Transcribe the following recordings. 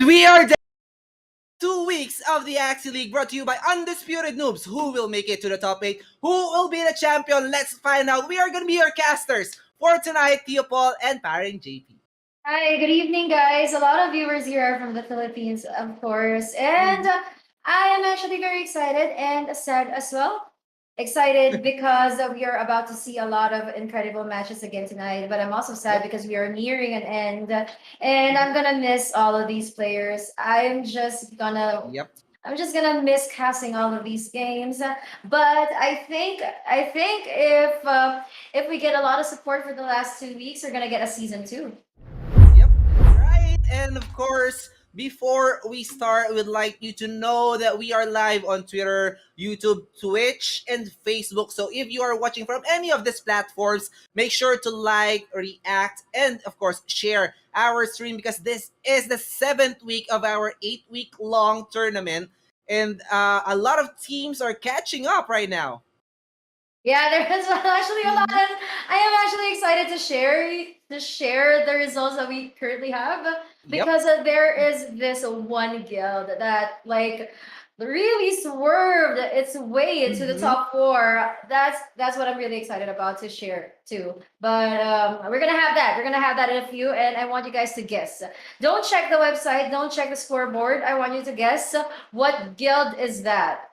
We are 2 weeks of the Axie League brought to you by Undisputed Noobs. Who will make it to the top 8? Who will be the champion? Let's find out. We are going to be your casters for tonight, Theo Paul and Parang JP. Hi, good evening, guys. A lot of viewers here are from the Philippines, of course. And I am actually very excited and sad as well. Excited because we are about to see a lot of incredible matches again tonight. But I'm also sad Yep. because we are nearing an end. And I'm going to miss all of these players. Yep. I'm just gonna miss casting all of these games, but I think if we get a lot of support for the last 2 weeks, we're gonna get a season 2. Yep, right. And of course, before we start, we'd like you to know that we are live on Twitter, YouTube, Twitch, and Facebook. So if you are watching from any of these platforms, make sure to like, react, and of course, share our stream because this is the 7th week of our 8-week long tournament. And a lot of teams are catching up right now. Yeah, there is actually a lot, and I am actually excited to share the results that we currently have Yep. because there is this one guild that really swerved its way to the Mhm. top 4. That's what I'm really excited about to share too. But we're gonna have that. We're gonna have that in a few, and I want you guys to guess. Don't check the website. Don't check the scoreboard. I want you to guess what guild is that.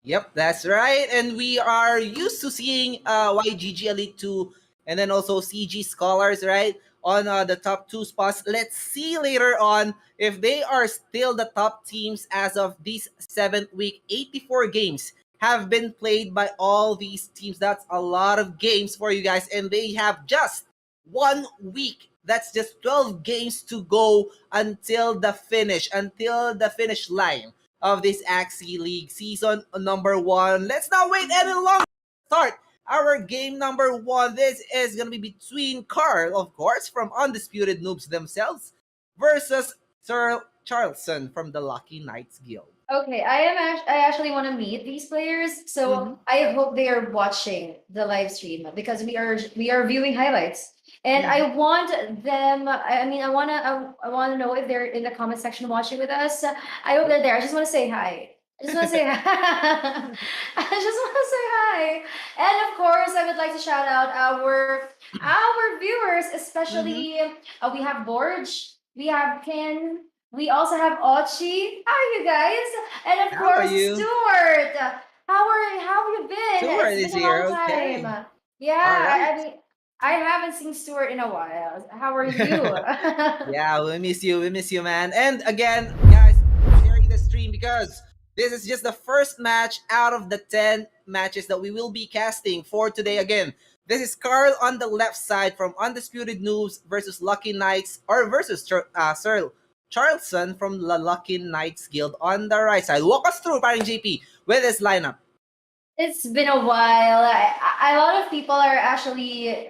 Yep, that's right. And we are used to seeing YGG Elite 2 and then also CG Scholars, right? On the top 2 spots. Let's see later on if they are still the top teams as of this 7th week. 84 games have been played by all these teams. That's a lot of games for you guys. And they have just 1 week. That's just 12 games to go until the finish line of this Axie League season number 1. Let's not wait any longer. Start our game number 1. This is gonna be between Carl, of course, from Undisputed Noobs themselves, versus Sir Charleston from the Lucky Knights Guild. Okay, I actually want to meet these players, Mm-hmm. so I hope they are watching the live stream because we are viewing highlights, and Mm-hmm. I want them. I mean, I wanna know if they're in the comment section watching with us. I hope they're there. I just want to say hi. I just want to say hi. I just want to say hi, and of course, I would like to shout out our viewers, Mm-hmm. especially we have Borge, we have Ken. We also have Ochi. How are you guys? And of How are course, you? Stuart. How have you been? Stuart It's is been a here. long Okay. time. Yeah, All right. I mean, I haven't seen Stuart in a while. How are you? Yeah, we miss you. We miss you, man. And again, guys, sharing the stream because this is just the first match out of the 10 matches that we will be casting for today. Again, this is Carl on the left side from Undisputed News versus Lucky Knights or versus Sir Charleston from the Lucky Knights Guild on the right side. Walk us through, Paring JP, with this lineup. It's been a while. A lot of people are actually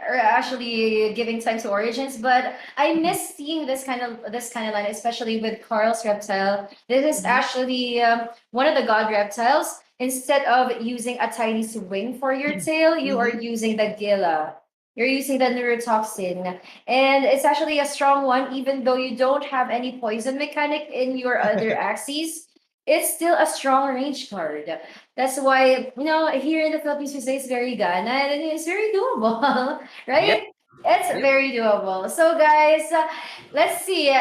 giving time to Origins, but I miss seeing this kind of line, especially with Carl's reptile. This is Mhm. actually one of the god reptiles. Instead of using a tiny swing for your tail, you are Mhm. using the Gila. You're using the neurotoxin, and it's actually a strong one. Even though you don't have any poison mechanic in your other axes, it's still a strong range card. That's why, here in the Philippines, we say it's very Ghana and it's very doable, Yep. right? It's Yep. very doable. So, guys, let's see.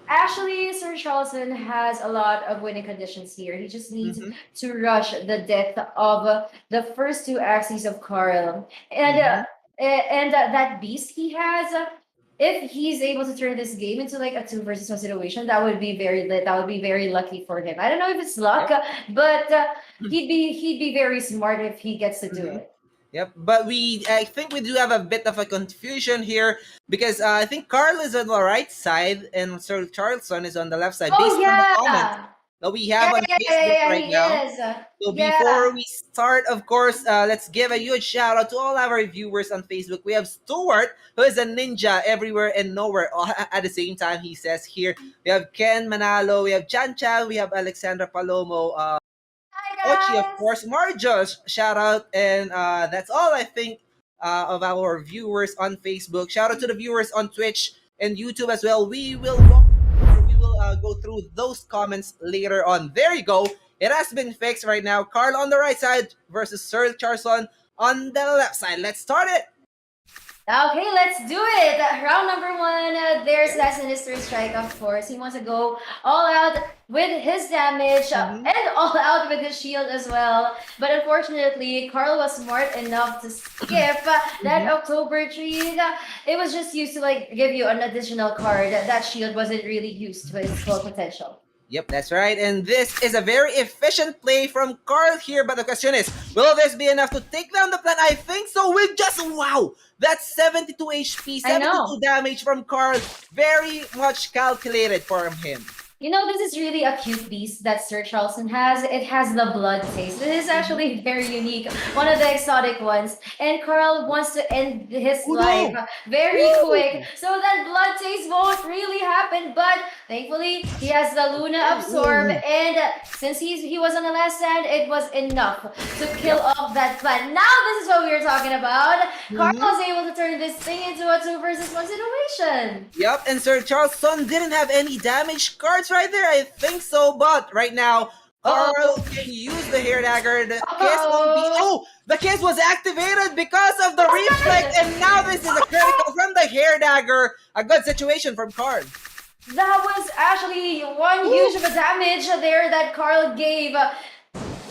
Actually, Sir Charleston has a lot of winning conditions here. He just needs Mhm. to rush the death of the first 2 axes of Carl. Mhm. And that beast he has, if he's able to turn this game into like a 2 versus 1 situation, that would be very lit. That would be very lucky for him. I don't know if it's luck, Yep. but he'd be very smart if he gets to do Mhm. it. Yep, but I think we do have a bit of a confusion here because I think Carl is on the right side and Sir Charleston is on the left side Oh based on the yeah, comments that we have yeah, on yeah, yeah, Facebook yeah, right he now. is. So before Yeah. we start, of course, let's give a huge shout out to all our viewers on Facebook. We have Stuart, who is a ninja everywhere and nowhere all at the same time, he says here. We have Ken Manalo, we have Chan Chan, we have Alexandra Palomo, Hi Ochi, of guys. course, Marjos, shout out, and that's all I think of our viewers on Facebook. Shout out to the viewers on Twitch and YouTube as well. We will go through those comments later on. There you go. It has been fixed right now. Carl on the right side versus Sir Charson on the left side. Let's start it. Okay, let's do it. Round number one. There's that sinister strike, of course. He wants to go all out with his damage Mhm. and all out with his shield as well. But unfortunately, Carl was smart enough to skip that Mhm. October tree. It was just used to like give you an additional card. That shield wasn't really used to its full potential. Yep, that's right. And this is a very efficient play from Carl here. But the question is, will this be enough to take down the plan? I think so. With just, wow, that's 72 HP, I 72 know. damage from Carl. Very much calculated from him. You know, this is really a cute beast that Sir Charleston has. It has the blood taste. This is Mhm. actually very unique, one of the exotic ones. And Carl wants to end his Oh life no! very quick Woo! so that blood taste won't really happen. But thankfully, he has the Luna Absorb. Ooh. And since he was on the last stand, it was enough to kill Yep. off that plant. Now, this is what we were talking about. Carl Mhm. was able to turn this thing into a 2 versus 1 situation. Yep, and Sir Charleston didn't have any damage cards right there. I think so, but right now, Uh Carl oh. can use the hair dagger. The Uh kiss won't be. oh. Oh, the kiss was activated because of the What's reflect, that? and now this is a critical from the hair dagger. A good situation from Carl. That was actually one Woo! huge of a damage there that Carl gave.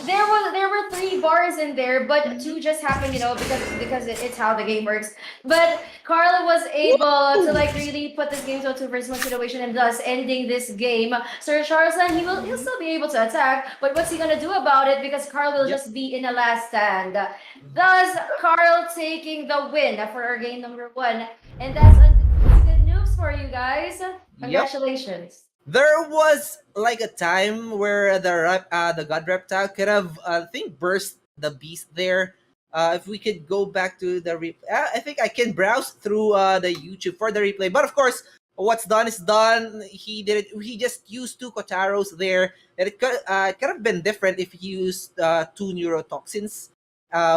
There were 3 bars in there, but Mhm. 2 just happened, because it's how the game works. But Carl was able to Woo! like really put this game to a 2 versus 1 situation and thus ending this game. Sir Charleston, he'll Mhm. still be able to attack, but what's he gonna do about it? Because Carl will Yep. just be in a last stand. Thus, Carl taking the win for our game number 1, and that's good news for you guys. Yep. Congratulations. There was like a time where the god reptile could have, I think, burst the beast there. If we could go back to the replay, I think I can browse through the YouTube for the replay. But of course, what's done is done. He did it. He just used 2 Kotaros there. And it could have been different if he used 2 neurotoxins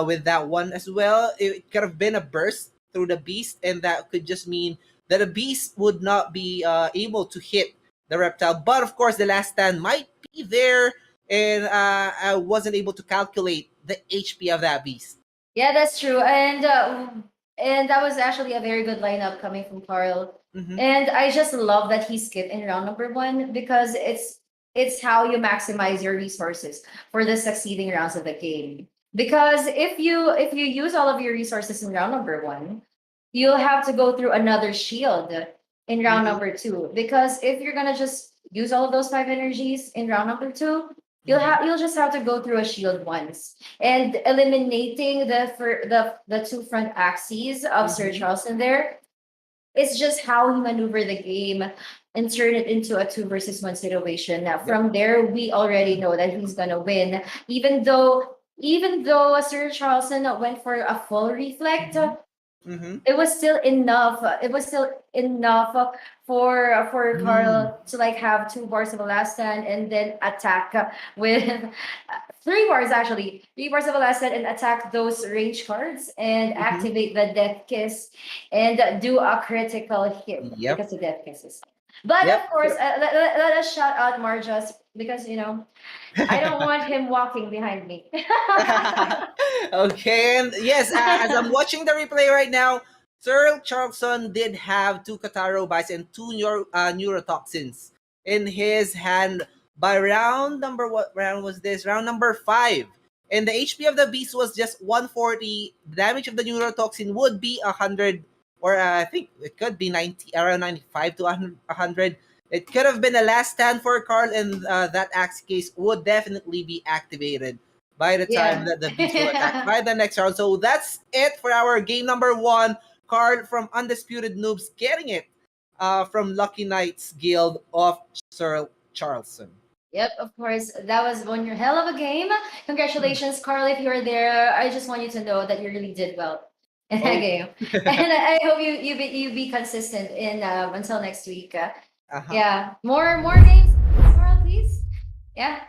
with that one as well. It could have been a burst through the beast, and that could just mean that a beast would not be able to hit the reptile. But of course, the last stand might be there, and I wasn't able to calculate the HP of that beast. Yeah, that's true. And that was actually a very good lineup coming from Carl. Mm-hmm. And I just love that he skipped in round number 1 because it's how you maximize your resources for the succeeding rounds of the game. Because if you use all of your resources in round number 1, you'll have to go through another shield in round Mm-hmm. number 2. Because if you're gonna just use all of those 5 energies in round number 2, Mm-hmm. you'll just have to go through a shield once, and eliminating the 2 front axes of Sir Mm-hmm. Charleston there. It's just how he maneuver the game and turn it into a 2 versus 1 situation. Now, Yep. from there, we already know that he's gonna win, even though Sir Charleston went for a full reflect. Mm-hmm. Mm-hmm. It was still enough. It was still enough for Mm. Carl to like have 2 bars of a last stand and then attack with 3 bars, actually 3 bars of a last stand, and attack those range cards and Mm-hmm. activate the death kiss and do a critical hit Yep. because the death kisses. But Yep. of course, let us shout out Marjas because I don't want him walking behind me. Okay, and yes, as I'm watching the replay right now, Cyril Charlson did have 2 Kataro bites and 2 neurotoxins in his hand by round number. What round was this? Round number 5. And the HP of the beast was just 140. The damage of the neurotoxin would be 100, or I think it could be 90, around 95 to 100. It could have been a last stand for Carl, and that axe case would definitely be activated by the time Yeah. that the beast will attack by the next round. So that's it for our game number 1. Carl from Undisputed Noobs getting it from Lucky Knights Guild of Sir Charleston. Yep, of course. That was one hell of a game. Congratulations, Carl, if you were there. I just want you to know that you really did well in that Oh. game. And I hope you be consistent in until next week. Uh-huh. Yeah. More games, Carl, please. Yeah.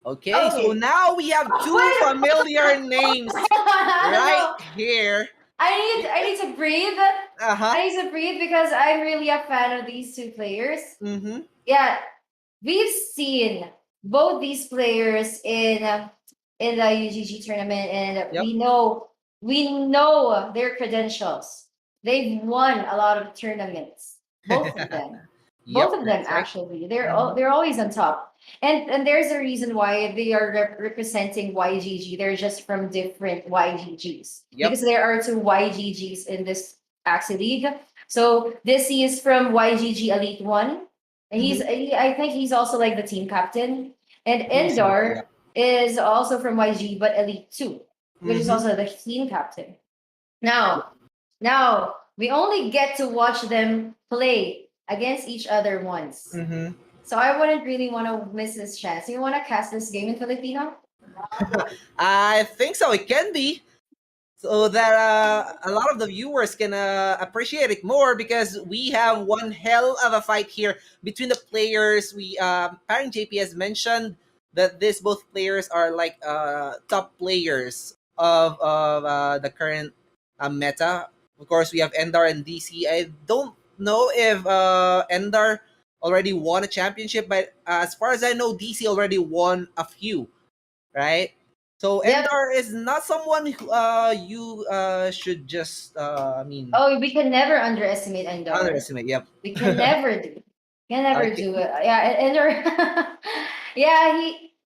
Okay, so Okay. now we have 2 Wait. familiar names right No. here. I need to breathe. Uh-huh. I need to breathe because I'm really a fan of these 2 players. Mm-hmm. Yeah. we've seen both these players in the UGG tournament, and Yep. we know their credentials. They've won a lot of tournaments, both of them. Both Yep, of them that's right. actually. Mhm. They're always on top. And there's a reason why they are representing YGG. They're just from different YGGs Yep. because there are two YGGs in this Axie League. So this is from YGG Elite 1. And Mhm. I think he's also like the team captain. And He's yeah. Endar is also from YG but Elite 2, which is Mhm. also the team captain. Now we only get to watch them play against each other once. Mhm. So I wouldn't really want to miss this chance. You want to cast this game in Filipino? I think so. It can be. So that a lot of the viewers can appreciate it more because we have one hell of a fight here between the players. We Parent JP has mentioned that these both players are like top players of the current meta. Of course, we have Endar and DC. I don't know if Endar already won a championship, but as far as I know, DC already won a few, right? So Yep. Endar is not someone who, you should just Oh, we can never underestimate Endor. underestimate. Yep. We can never do. Can never Okay. do it. Yeah, Endor. Yeah,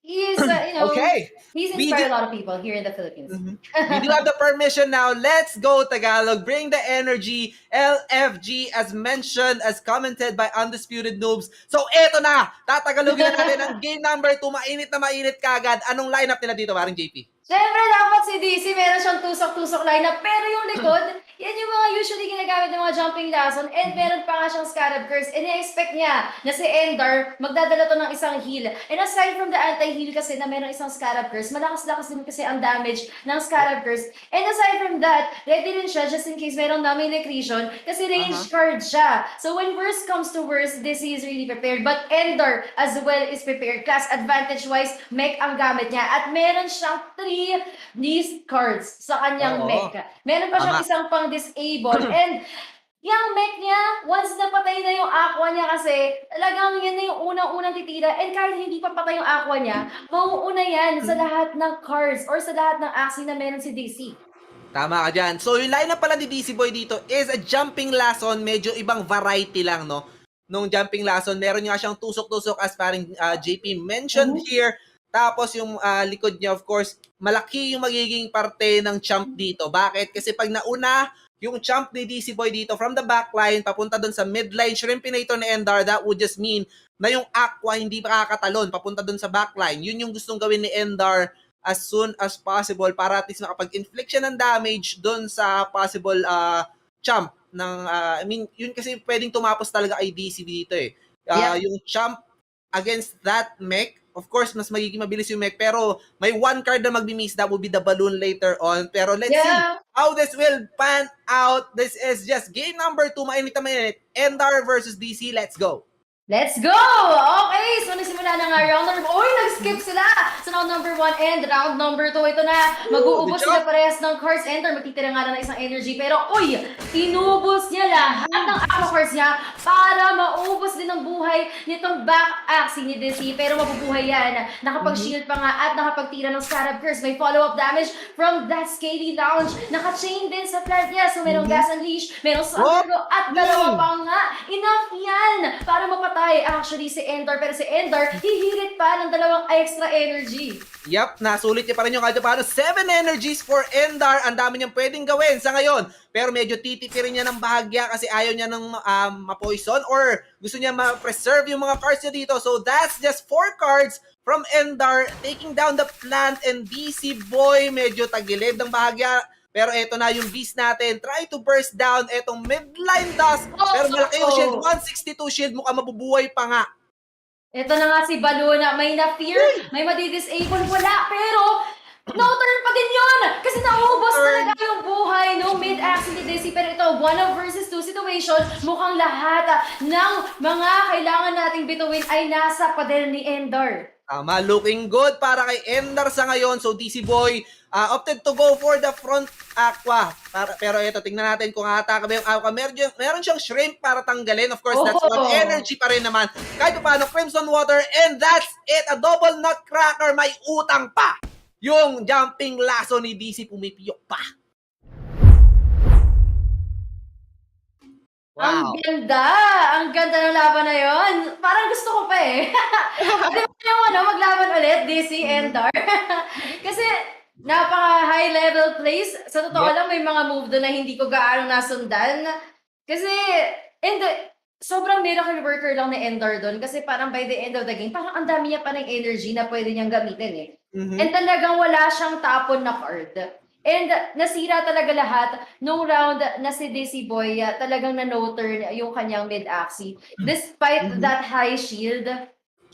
he is. Okay. He's We do. inspired a lot of people here in the Philippines. Mhm. We do have the permission now. Let's go Tagalog. Bring the energy. LFG as mentioned, as commented by Undisputed Noobs. So eto na. Tatagalogin na natin ang game number 2. Mainit na mainit kagad. Anong lineup nila dito, parang JP? Siyempre, dapat si DC meron siyang tusok-tusok lineup. Pero yung likod, yan yung mga usually ginagamit ng mga jumping lason. And meron pa nga siyang Scarab Curse. And i-expect niya na si Endar magdadala to ng isang heal. And aside from the anti-heal kasi na meron isang Scarab Curse, malakas-lakas din kasi ang damage ng Scarab Curse. And aside from that, ready rin siya just in case meron daming Recreation kasi range card siya. So when worst comes to worst, DC is really prepared. But Endar as well is prepared. Class advantage-wise, mech ang gamit niya. At meron siyang 3 list cards sa kanyang Oo. mech. Meron pa siyang Tama. isang pang disable. And yung mech niya, once napatay na yung aqua niya kasi, talagang yan na yung unang-unang titira. And kahit hindi pa patay yung aqua niya, mauuna yan sa lahat ng cards or sa lahat ng Axie na meron si DC. Tama ka dyan. So, yung lineup pala ni DC Boy dito is a jumping lason. Medyo ibang variety lang, no? Nung jumping lason, meron nga siyang tusok-tusok as parang JP mentioned here. Tapos yung likod niya, of course, malaki yung magiging parte ng champ dito. Bakit? Kasi pag nauna yung champ ni DC Boy dito from the backline, papunta doon sa midline, Shrimpinator ni Endar, that would just mean na yung Aqua hindi makakatalon papunta doon sa backline. Yun yung gustong gawin ni Endar as soon as possible para at least makapag-inflict siya ng damage doon sa possible champ ng I mean yun kasi pwedeng tumapos talaga kay DC dito eh. Yung champ against that mech, of course mas magiging mabilis yung mech pero may one card na magbi-miss, that will be the balloon later on. Pero let's see how this will pan out. This is just game number 2, mainit na mainit. Endar versus DC, let's go. Let's go! Okay, so nagsimula na nga round number... Uy, nag-skip sila sa round number 1 and round number 2. Ito na, mag-uubos good sila job. parehas ng cards. Enter, magtitira nga na ng isang energy. Pero, uy, inubos niya lahat ng aqua cards niya para maubos din ang buhay nitong back Axie ni DC. Pero mabubuhay yan. Nakapag-shield pa nga at nakapagtira ng Scarab Curse. May follow-up damage from that Scaly Lounge. Naka-chain din sa plant niya. So, merong Gas Unleash, merong Sundergo, at dalawa pa nga. Enough yan para mapatay actually si Endar. Pero si Endar, hihirit pa ng dalawang extra energy. Yep, nasulit niya pa rin yung kahit paano. 7 energies for Endar. Ang dami niyang pwedeng gawin sa ngayon. Pero medyo titipirin niya ng bahagya kasi ayaw niya ng ma-poison or gusto niya ma-preserve yung mga cards niya dito. So that's just 4 cards from Endar taking down the plant, and DC Boy medyo tagilid ng bahagya. Pero eto na yung beast natin. Try to burst down etong midline dust. Pero malaki yung shield. 162 shield. Mukhang mabubuhay pa nga. Ito na nga si Baluna. May na-fear, may madi-disable, wala. Pero, no turn pa din yun! Kasi naubos talaga yung buhay no mid-Axie ni DC. Pero ito, 1 versus 2 situation. Mukhang lahat ng mga kailangan nating bituin ay nasa pader ni Endar. Tama, looking good para kay Endar sa ngayon. So DC Boy opted to go for the front aqua. Pero ito, tingnan natin kung atake ba yung aqua. Meron siyang shrimp para tanggalin. Of course, that's one energy pa rin naman. Kahit paano, Crimson Water, and that's it. A double nutcracker. May utang pa. Yung jumping lasso ni DC pumipiyok pa. Wow. Ang ganda ng laban na yon. Parang gusto ko pa eh. Di ba yung maglaban ulit, DC and Dar? Kasi napaka-high level plays. Sa totoo lang, may mga move doon na hindi ko gaano nasundan. Kasi, sobrang miracle worker lang ni Endar doon. Kasi parang by the end of the game, parang ang dami niya pa ng energy na pwede niyang gamitin eh. And talagang wala siyang tapon na card. And nasira talaga lahat nung round na si DC Boy talagang na-no-turn yung kanyang mid-axie. Despite that high shield,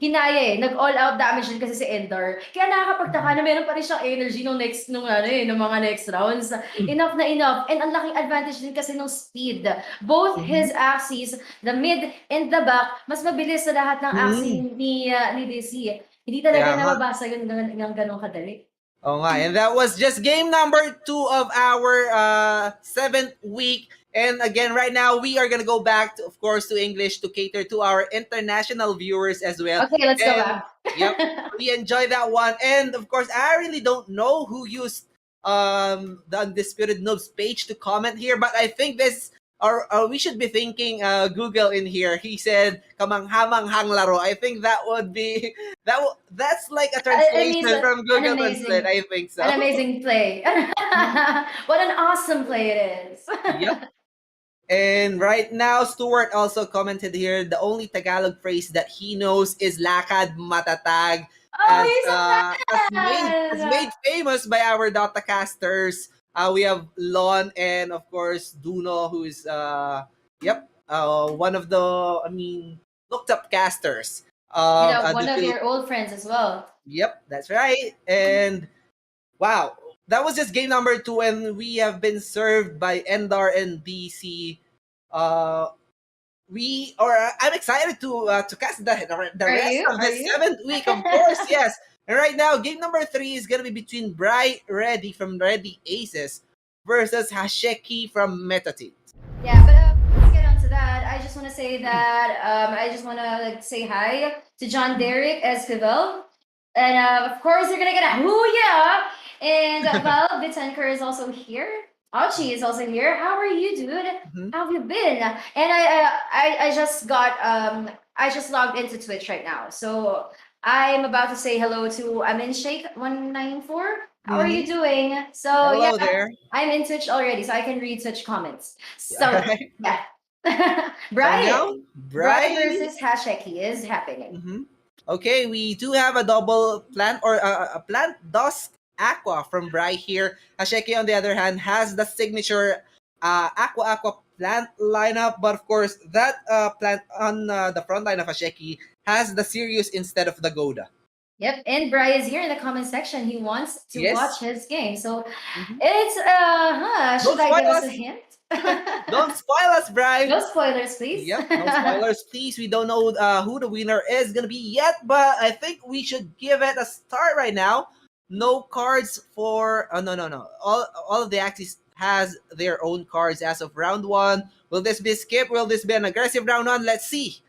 hinaya eh. Nag-all out damage din kasi si Endar. Kaya nakakapagtaka na meron pa rin siyang energy nung mga next rounds. Enough na enough. And ang laking advantage din kasi nung speed. Both his axes, the mid and the back, mas mabilis sa lahat ng axie ni DC. Hindi talaga nababasa yun ng ganong kadali. Oh nga, and that was just game number 2 of our 7th week. And again, right now, we are gonna go back, of course, to English to cater to our international viewers as well. Okay, let's go back. Yep, we enjoy that one. And of course, I really don't know who used the Undisputed Noobs page to comment here, but I think this, or we should be thinking Google in here. He said kamanghamanghang laro. I think that would be that's like a translation from Google Translate. I think so. An amazing play. What an awesome play it is. Yep. And right now, Stuart also commented here, the only Tagalog phrase that he knows is lakad matatag. As made famous by our Dota casters. We have Lon and of course Duno, who is one of the looked up casters. One of your old friends as well. Yep, that's right. And wow, that was just game number 2, and we have been served by Endar and DC. I'm excited to cast the rest of the 7th week, of course. Yes. And right now, game number 3 is gonna be between Bri Ready from Ready Aces versus Hasheki from Metatit. Yeah, but before we get on to that, I just want to say that I just want to say hi to John Derek Esquivel, and of course you're gonna get a hoo-yeah! And Val Bittenker is also here. Archie is also here. How are you, dude? How have you been? And I just got I just logged into Twitch right now, so I'm about to say hello to Amin Sheikh 194. How are you doing? So hello there. I'm in Twitch already, so I can read Twitch comments. So yeah. Brian versus Hasheki is happening. Okay, we do have a double plant or a plant dusk aqua from Bri here. Hasheki, on the other hand, has the signature aqua plant lineup, but of course that plant on the front line of Hasheki has the Sirius instead of the Goda. Yep, and Bri is here in the comment section. He wants to watch his game, so it's should I give us a hint? Don't spoil us, Bri. No spoilers, please. Yep, no spoilers, please. We don't know who the winner is gonna be yet, but I think we should give it a start right now. No cards for no. All of the Axies has their own cards as of round 1. Will this be a skip? Will this be an aggressive round 1? Let's see.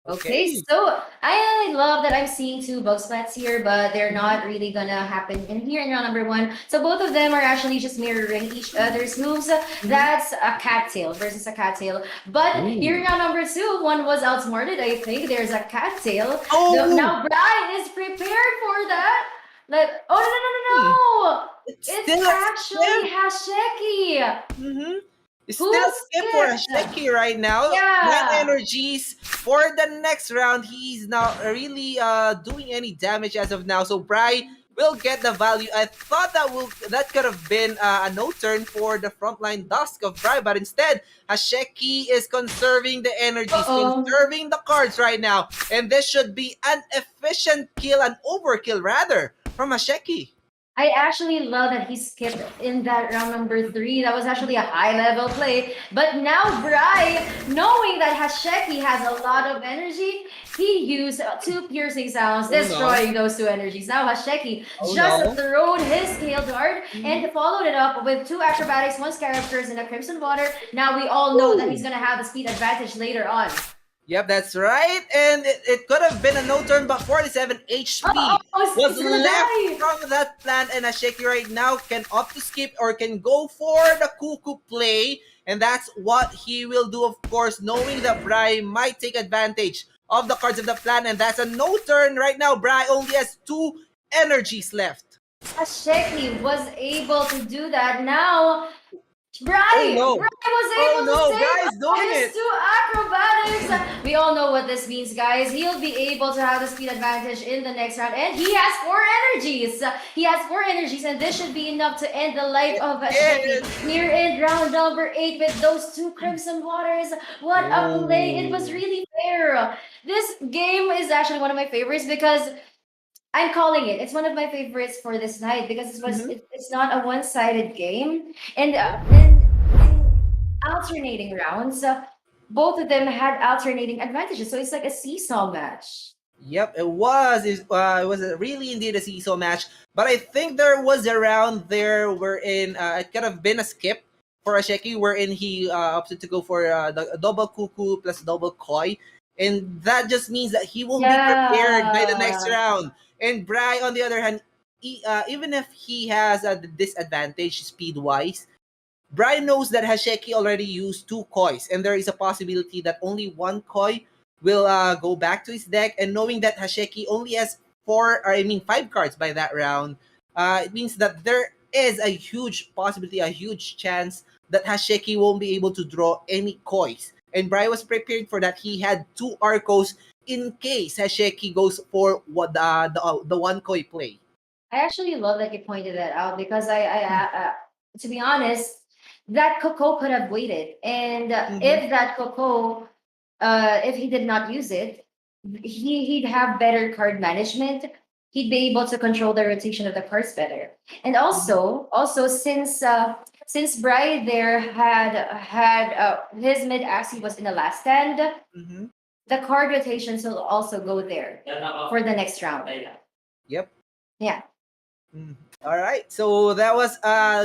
Okay, so I love that I'm seeing 2 bug splats here, but they're not really gonna happen in here in round number 1. So both of them are actually just mirroring each other's moves. That's a cattail versus a cattail. But here in round number 2, one was outsmarted. I think there's a cattail. Now Brian is prepared for that. No! It's actually Hasheki. It's still skip for Hasheki right now. Nine energies for the next round. He's not really doing any damage as of now. So Bri will get the value. I thought that could have been a no turn for the frontline Dusk of Bri, but instead Hasheki is conserving the energies, conserving the cards right now, and this should be an efficient kill, an overkill rather, from Hasheki. I actually love that he skipped in that round number three. That was actually a high level play. But now Bry, knowing that Hasheki has a lot of energy, he used two piercing sounds, Oh no. destroying those two energies. Now Hasheki Oh just no. thrown his scale dart Mhm. and followed it up with two acrobatics, one scarab curse, and a crimson water. Now we all know that he's Woo. gonna have the speed advantage later on. Yep, that's right. And it could have been a no turn, but 47 Oh, HP oh, was it's gonna left die. from that plant, and Asheki right now can opt to skip or can go for the cuckoo play. And that's what he will do, of course, knowing that Bri might take advantage of the cards of the plant. And that's a no turn right now. Bri only has two energies left. Hasheki was able to do that. Now Oh Bri no. was Oh able to no. save Bri is doing his it. two acrobatics. We all know what this means, guys. He'll be able to have the speed advantage in the next round, and he has four energies. He has four energies, and this should be enough to end the life of Sheki. Yes. Here in round number 8 with those two Crimson Waters. What a play! It was Oh. really fair. This game is actually one of my favorites because I'm calling it. It's one of my favorites for this night because Mhm. it's not a one-sided game, and in alternating rounds, both of them had alternating advantages. So it's like a seesaw match. Yep, it was. It was really indeed a seesaw match. But I think there was a round there wherein it could have been a skip for Asheki, wherein he opted to go for the double cuckoo plus double koi. And that just means that he will be prepared by the next Yeah. round. And Bry, on the other hand, even if he has a disadvantage speed wise, Brian knows that Hasheki already used two kois, and there is a possibility that only one koi will go back to his deck. And knowing that Hasheki only has five cards by that round, it means that there is a huge possibility, a huge chance that Hasheki won't be able to draw any kois. And Brian was prepared for that. He had two Arcos in case Hasheki goes for what the one koi play. I actually love that you pointed that out because to be honest, that Coco could have waited, and Mm-hmm. if that Coco, if he did not use it, he'd have better card management. He'd be able to control the rotation of the cards better, and Mm-hmm. also since Bri there had his mid axis was in the last stand, Mm-hmm. the card rotations will also go there for the next round. Yep. Yeah. Mm. All right. So that was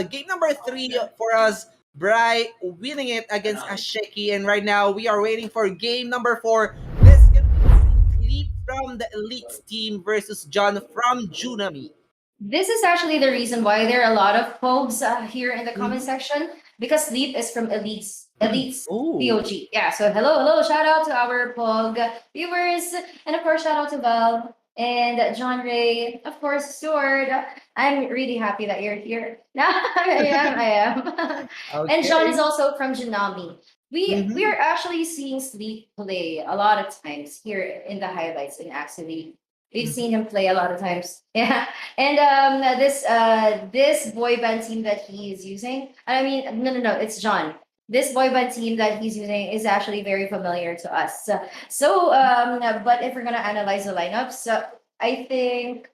game number three for us. Bry winning it against Asheki, and right now we are waiting for game number four. This is gonna be between Sleep from the Elites team versus John from Junami. This is actually the reason why there are a lot of pogs here in the comment Mm-hmm. section because Sleep is from Elites Oh. POG. Yeah, so hello, shout out to our pog viewers, and of course shout out to Val and John Ray, of course Stuart. I'm really happy that you're here. Now I am. And John is Okay. also from Janami. We Mm-hmm. are actually seeing Sleep play a lot of times here in the highlights, and actually we've Mm-hmm. seen him play a lot of times. Yeah. And this boy band team that he is using, I mean, no, it's John. This boy band team that he's using is actually very familiar to us. But if we're gonna analyze the lineups, I think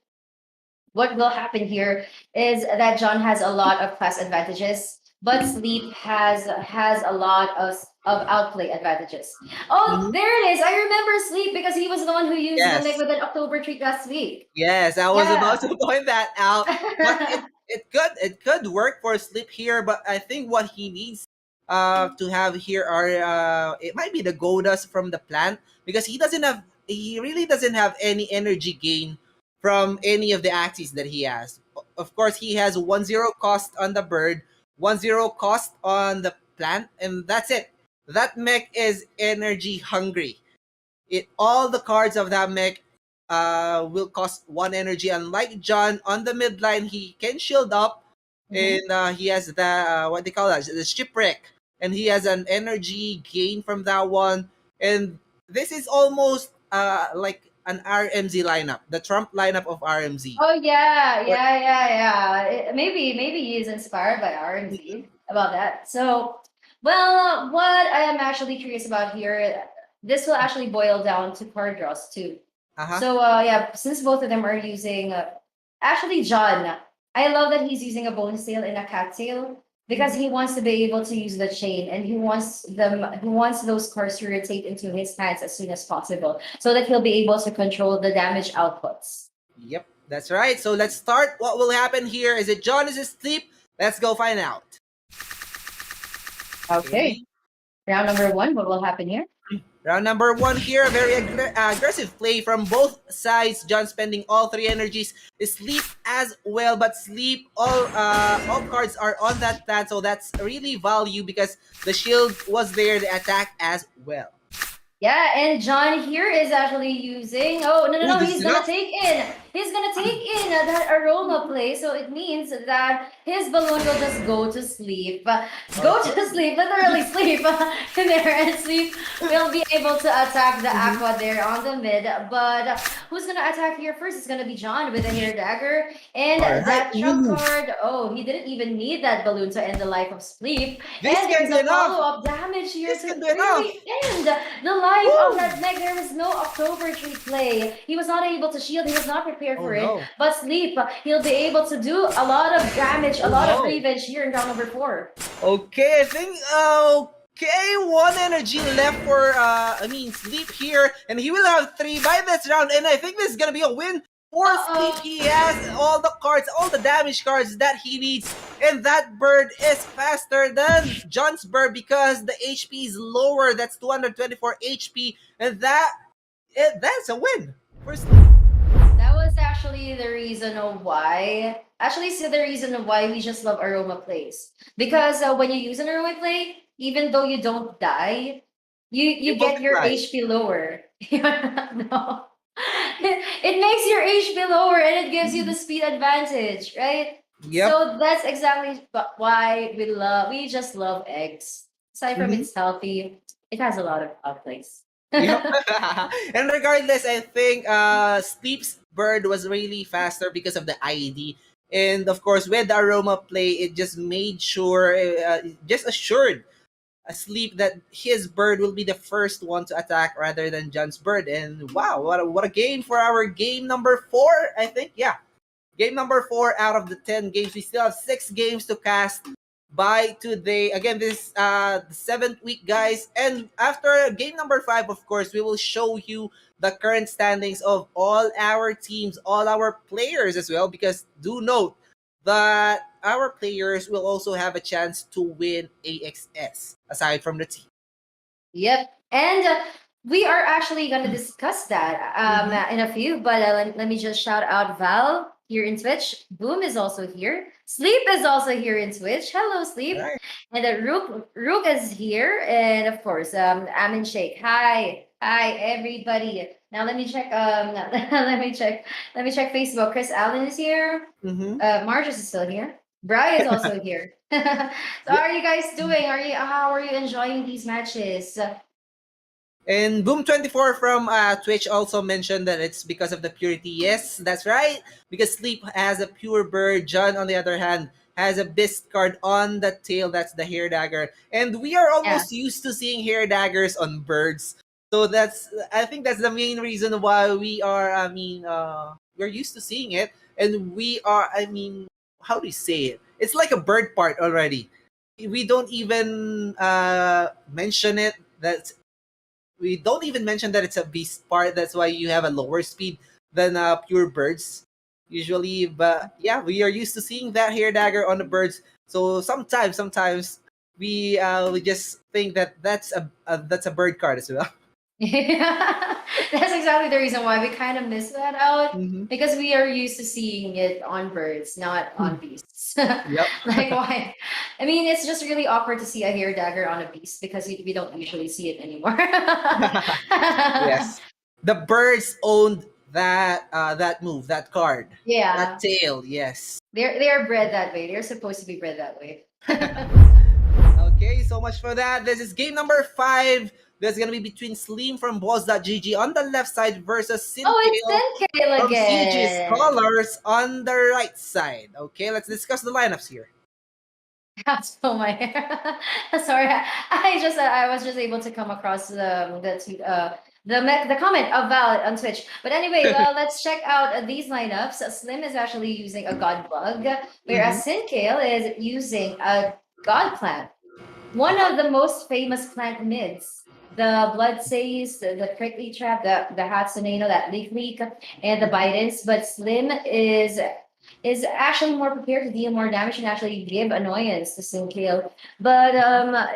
what will happen here is that John has a lot of class advantages, but Sleep has a lot of outplay advantages. Oh, Mm-hmm. there it is. I remember Sleep because he was the one who used the Mick Yes. with an October treat last week. Yes, I was about Yeah. to point that out. But it could work for Sleep here, but I think what he needs to have here are it might be the Godas from the plant, because he really doesn't have any energy gain from any of the axes that he has. Of course, he has 1-0 cost on the bird, 1-0 cost on the plant, and that's it. That mech is energy hungry. It all the cards of that mech will cost one energy. Unlike John on the midline, he can shield up, Mhm. and he has the what they call that, the shipwreck, and he has an energy gain from that one. And this is almost like an RMZ lineup, the Trump lineup of RMZ. Oh yeah, But yeah. Maybe he is inspired by R&D about that. So, well, what I am actually curious about here, this will actually boil down to card draws too. uh huh. So, yeah, since both of them are using, actually, John I love that he's using a bonus tail and a cattail because Mhm. he wants to be able to use the chain, and he wants those cards to rotate into his hands as soon as possible so that he'll be able to control the damage outputs. Yep, that's right. So let's start. What will happen here? Is it John is asleep? Let's go find out. Okay. Okay. Round number one, what will happen here? Round number one here, a very aggressive play from both sides. John spending all three energies. Sleep as well, but sleep all cards are on that plan, so that's really value because the shield was there, the attack as well. Yeah, and John here is actually using. Oh no no Ooh, no! this is He's gonna enough. take in. He's gonna take in that aroma play. So it means that his balloon will just go to sleep. Go Okay. to sleep, literally sleep in there, and sleep will be able to attack the Mhm. aqua there on the mid. But who's gonna attack here first? It's gonna be John with a hair dagger and All right. that trump Ooh, card. Oh, he didn't even need that balloon to end the life of sleep. this can And be the enough. follow-up damage here This to can be enough. really end the life of Woo! that mech. There was no October tree play. He was not able to shield. He was not prepared Oh for it. no. But sleep, he'll be able to do a lot of damage, a Oh lot of no. revenge here in round number 4. Okay, I think okay, one energy left for sleep here, and he will have three by this round, and I think this is gonna be a win for sleep. Uh-oh. He has all the cards, all the damage cards that he needs, and that bird is faster than John's bird because the HP is lower. That's 224 HP, and that's a win for sleep. That was actually the reason of why. Actually, see the reason of why we just love aroma plays. Because when you use an aroma play, even though you don't die, you You get your multiply. HP lower. No. It makes your HP lower and it gives you the speed advantage, right? Yep. So that's exactly why we just love eggs. Aside from Mhm. it's healthy, it has a lot of outplays. Yep. And regardless, I think Sleep's bird was really faster because of the ID. And of course, with the aroma play, it just made sure, just assured Sleep that his bird will be the first one to attack rather than John's bird. And wow, what a game for our game number four, I think. Yeah, game number four out of the 10 games. We still have 6 games to cast by today. Again, this the 7th week, guys. And after game number 5, of course, we will show you the current standings of all our teams, all our players as well. Because do note that our players will also have a chance to win AXS aside from the team. Yep. And we are actually going to discuss that Mhm. in a few, but let me just shout out Val here in Twitch. Boom is also here. Sleep is also here in Twitch. Hello, Sleep. Right. And Rook is here. And of course, Amin Sheikh. Hi. Hi, everybody. Now let me check. Let me check Facebook. Chris Allen is here. Mm-hmm. Marcus is still here. Bri is also here. So how are you guys doing? How are you enjoying these matches? And Boom24 from Twitch also mentioned that it's because of the purity. Yes, that's right. Because Sleep has a pure bird. John, on the other hand, has a beast card on the tail. That's the hair dagger. And we are Yeah. almost used to seeing hair daggers on birds. So I think that's the main reason why we're used to seeing it. And how do you say it? It's like a bird part already. We don't even mention it. We don't even mention that it's a beast part. That's why you have a lower speed than pure birds usually. But yeah, we are used to seeing that hair dagger on the birds. So sometimes we just think that that's a bird card as well. Yeah, that's exactly the reason why we kind of miss that out Mm-hmm. because we are used to seeing it on birds, not on beasts. Yep. Like why? I mean, it's just really awkward to see a hair dagger on a beast because we don't usually see it anymore. Yes. The birds owned that move, that card, that Yeah, tail. Yes. they're bred that way. They're supposed to be bred that way. Okay, so much for that. This is game number 5. There's gonna be between Slim from Boss.gg on the left side versus Oh, it's Sintail Tenkale from CG again. Scholars on the right side. Okay, let's discuss the lineups here. That's for my hair. Sorry, I was just able to come across the comment of Val on Twitch. But anyway, let's check out these lineups. Slim is actually using a God Bug, Mhm. whereas Sinkale is using a God Plant. One of the most famous plant mids. The Blood Says, the Prickly Trap, the Hatsune, that Leaf Leak, and the Bidens. But Slim is actually more prepared to deal more damage and actually give annoyance to Sinkale. But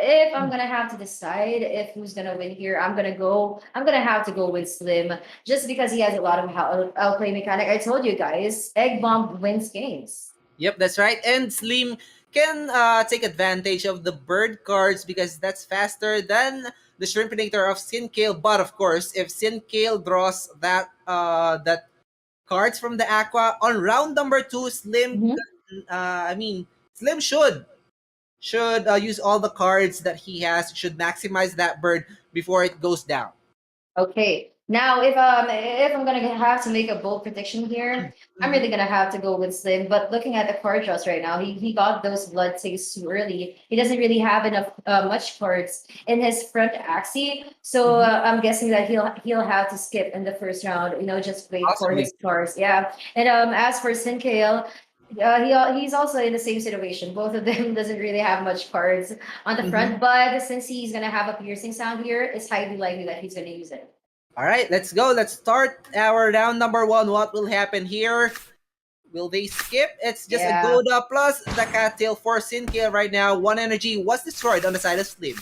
if I'm gonna have to decide if who's gonna win here, I'm gonna have to go with Slim just because he has a lot of outplay mechanic. I told you guys, Egg Bomb wins games. Yep, that's right. And Slim can take advantage of the bird cards because that's faster than the Shrimpinator of Sinkale. But of course, if Sinkale draws that cards from the Aqua on round number two, Mhm. Slim should use all the cards that he has. Should maximize that bird before it goes down. Okay. Now, if I'm gonna have to make a bold prediction here, I'm Mhm. really gonna have to go with Slim. But looking at the card draws right now, he got those blood saves too early. He doesn't really have enough much cards in his front axis, so Mhm. I'm guessing that he'll have to skip in the first round. Just wait for Possibly. his cards. Yeah. And as for Sinkale. He's also in the same situation. Both of them doesn't really have much cards on the Mhm. front, but since he's gonna have a piercing sound here, it's highly likely that he's gonna use it. All right, let's go. Let's start our round number one. What will happen here? Will they skip? It's just a Yeah. Goda plus the cattail for Sinkale right now. One energy was destroyed on the side of Slim.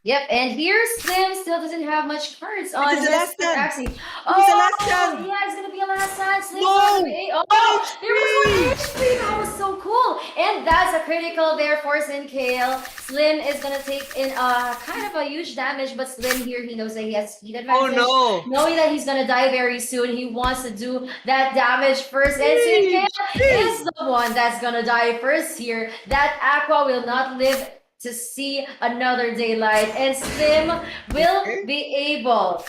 Yep, and here Slim still doesn't have much cards It on is the his last stand. Axie. It is the Oh, last stand. yeah, it's gonna be a last stand. Slim's not gonna No! be. One Oh, there was one HP! HP. That was so cool. And that's a critical there for Kale. Slim is gonna take in kind of a huge damage, but Slim here, he knows that he has speed Oh advantage. no! Knowing that he's gonna die very soon, he wants to do that damage first. And Kale Jeez! is the one that's gonna die first here. That Aqua will not live to see another daylight, and Slim will Okay. be able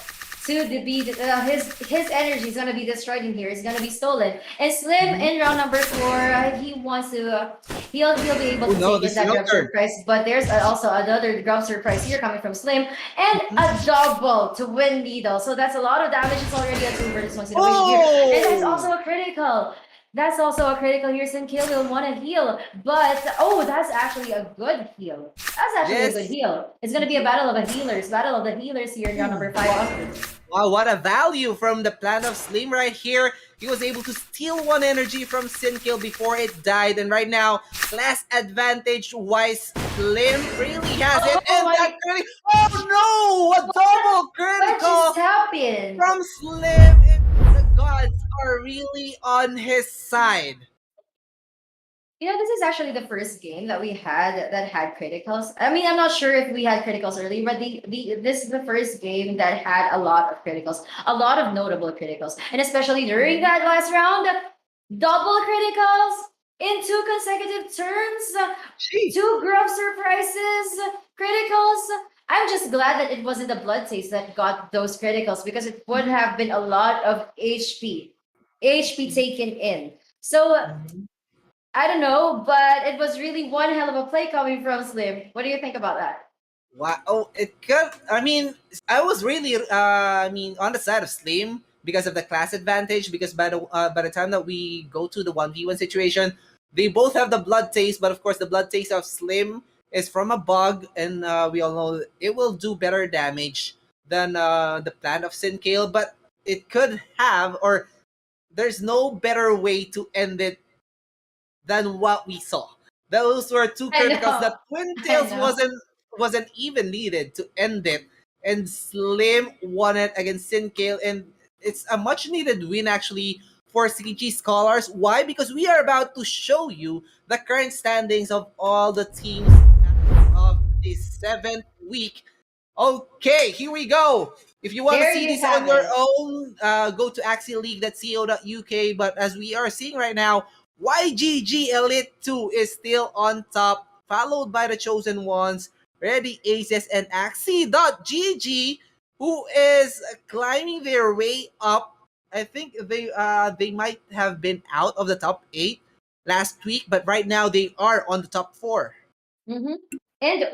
to be his energy is gonna be destroyed in here. It's gonna be stolen. And Slim Mhm. in round number four, he wants to he'll be able Oh to no, take in this is that your grub turn. surprise. But there's also another grub surprise here coming from Slim, and Mhm. a double to win needle. So that's a lot of damage. It's already a two versus one situation here, and that's Oh! also a critical. That's also a critical here. Sinkill will want to heal, but oh, that's actually a good heal. That's actually a good Yes. heal. It's gonna be a battle of the healers. Battle of the healers here in round number five Wow. onwards. Wow, what a value from the plan of Slim right here. He was able to steal one energy from Sinkill before it died. And right now, class advantage wise, Slim really has it. Oh And that my! critical. Oh no! A double What just critical happened? from Slim. And the gods are really on his side. This is actually the first game that we had that had criticals. I mean, I'm not sure if we had criticals earlier, but this is the first game that had a lot of criticals, a lot of notable criticals, and especially during that last round, double criticals in two consecutive turns, Gee. two grub surprises, criticals. I'm just glad that it wasn't the blood taste that got those criticals because it would have been a lot of HP taken in. So Mhm. I don't know, but it was really one hell of a play coming from Slim. What do you think about that? Wow. Oh, it could. I mean, I was really, on the side of Slim because of the class advantage. Because by the time that we go to the 1v1 situation, they both have the blood taste. But of course, the blood taste of Slim is from a bug, and we all know it will do better damage than the plan of Sinkale. But it could have, or there's no better way to end it than what we saw. Those were two I criticals know. that Twin I Tails know. wasn't even needed to end it, and Slim won it against Sinkale, and it's a much needed win actually for CG Scholars. Why? Because we are about to show you the current standings of all the teams of the seventh week. Okay, here we go. If you want to There see you this on have your it. own, go to axieleague.co.uk. But as we are seeing right now, YGG Elite 2 is still on top, followed by the Chosen Ones, Ready Aces, and Axie.gg, who is climbing their way up. I think they might have been out of the top 8 last week, but right now they are on the top 4. And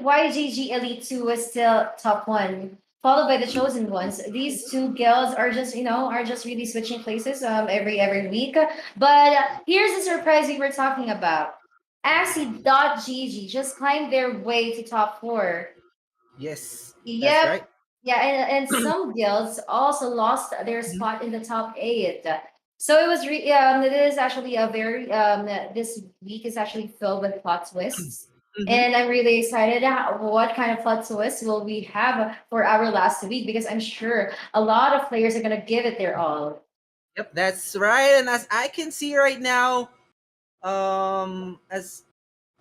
YGG Elite 2 was still top one. followed by the chosen ones. These two guilds are just, are just really switching places every week. But here's the surprise we were talking about. Axie.gg just climbed their way to top four. Yes, that's Yep. right. Yeah, and some guilds also lost their Mhm, spot in the top eight. So it was it is actually a very this week is actually filled with plot twists. mhm. And I'm really excited what kind of plot twists will we have for our last week, because I'm sure a lot of players are gonna give it their all. Yep, that's right. And as I can see right now, as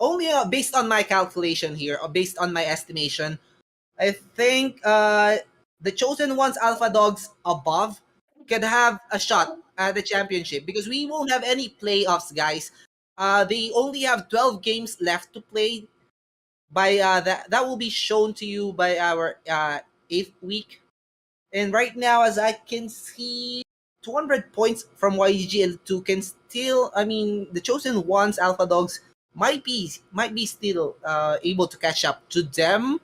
only based on my calculation here, or based on my estimation, I think the chosen ones, Alpha Dogs above, could have a shot at the championship because we won't have any playoffs, guys. They only have 12 games left to play. By that will be shown to you by our eighth week. And right now, as I can see, 200 points from YGL2 can still. I mean, the chosen ones, Alpha Dogs, might be still able to catch up to them.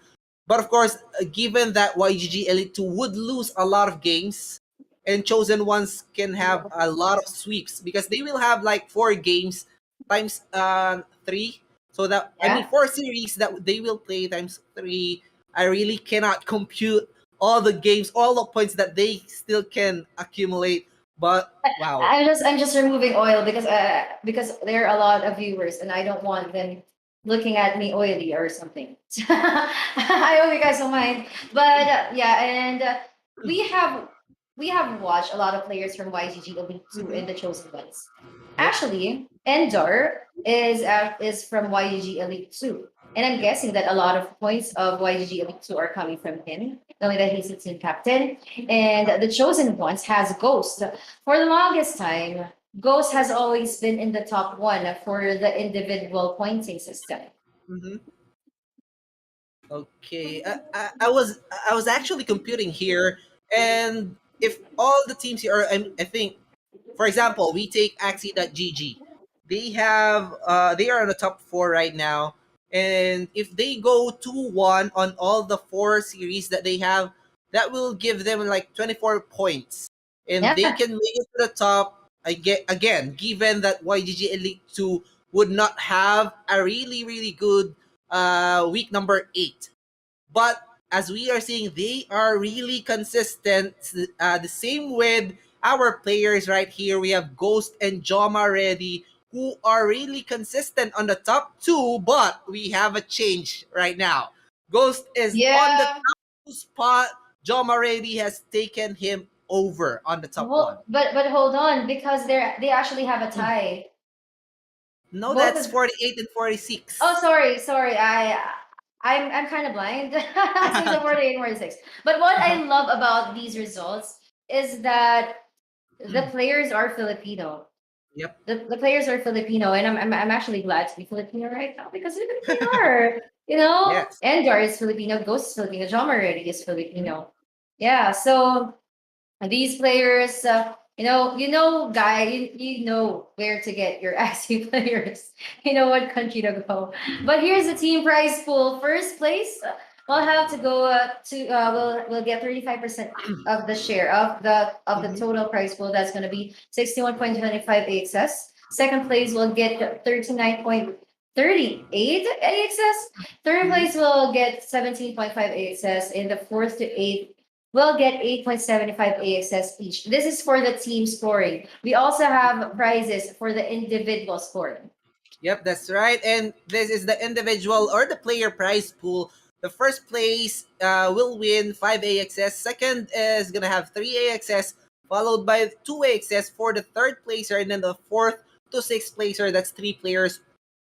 But of course, given that YGG Elite 2 would lose a lot of games, and chosen ones can have a lot of sweeps because they will have like 4 games times 3. So that, I mean, Yeah. 4 series that they will play times 3. I really cannot compute all the games, all the points that they still can accumulate. But wow. I'm just removing oil because there are a lot of viewers and I don't want them looking at me oily or something. I hope you guys don't mind. But yeah, and we have we have watched a lot of players from YGG Elite 2 Mhm. in the chosen ones. Yep. Actually, Endor is from YGG Elite 2. And I'm guessing that a lot of points of YGG Elite 2 are coming from him, knowing that he's a team captain. Uh-huh. And the chosen ones has Ghost. For the longest time, Ghost has always been in the top one for the individual pointing system. Mhm. Okay, I was actually computing here, and if all the teams here are, I think, for example, we take Axie.gg, they are on the top 4 right now, and if they go 2-1 on all the 4 series that they have, that will give them like 24 points, and they Yeah. can make it to the top again, given that YGG Elite 2 would not have a really good week number 8. But as we are seeing, they are really consistent. The same with our players right here. We have Ghost and Joma ready, who are really consistent on the top 2, but we have a change right now. Ghost is on the Yeah. top 2 spot. Joma ready has taken him over on the top 1. Well, but hold on, because they actually have a tie. No, Both that's of 48 and Oh, 46. sorry. I'm kind of blind. Since I'm 48 and 46. But what I love about these results is that the players are Filipino. Yep. The players are Filipino, and I'm actually glad to be Filipino right now because look at they are. Yes. Endar is Filipino, Ghost is Filipino, John Marretti is Mhm. Filipino. Yeah, so these players, guy, you know where to get your Axie players. You know what country to go. But here's the team prize pool. First place, we'll have to go to we'll get 35% of the share of the Mhm. total prize pool. That's going to be 61.25 AXS. Second place will get 39.38 AXS. Third Mhm. place will get 17.5 AXS. In the fourth to eighth will get 8.75 AXS each. This is for the team scoring. We also have prizes for the individual scoring. Yep, that's right. And this is the individual or the player prize pool. The first place will win 5 AXS. Second is going to have 3 AXS, followed by 2 AXS for the third placer. And then the fourth to sixth placer, that's 3 players,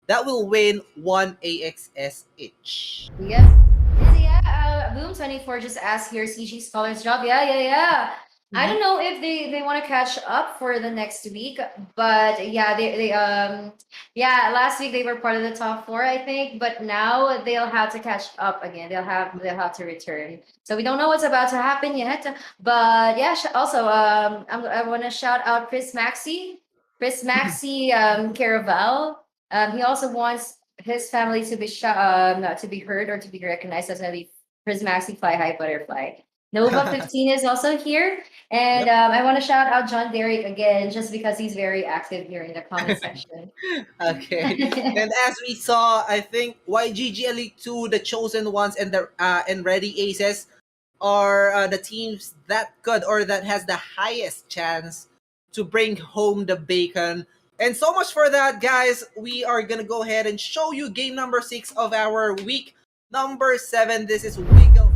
that will win 1 AXS each. Yep. Yeah, Boom 24 just asked here CG Scholar's job. Yeah. I Mhm. don't know if they want to catch up for the next week, but yeah, yeah, last week they were part of the top four, I think, but now they'll have to catch up again. They'll have to return. So we don't know what's about to happen yet, but yeah. Also, I want to shout out Chris Maxi, Caraval. He also wants his family to be to be heard or to be recognized as a Prismaxi Fly High Butterfly. Nova 15 is also here. And Yep. I want to shout out John Derek again, just because he's very active here in the comment section. Okay. And as we saw, I think YGG Elite 2, the Chosen Ones, and the and Ready Aces are the teams that could or that has the highest chance to bring home the bacon. And so much for that, guys. We are gonna go ahead and show you game number 6 of our week number 7. This is Wiggle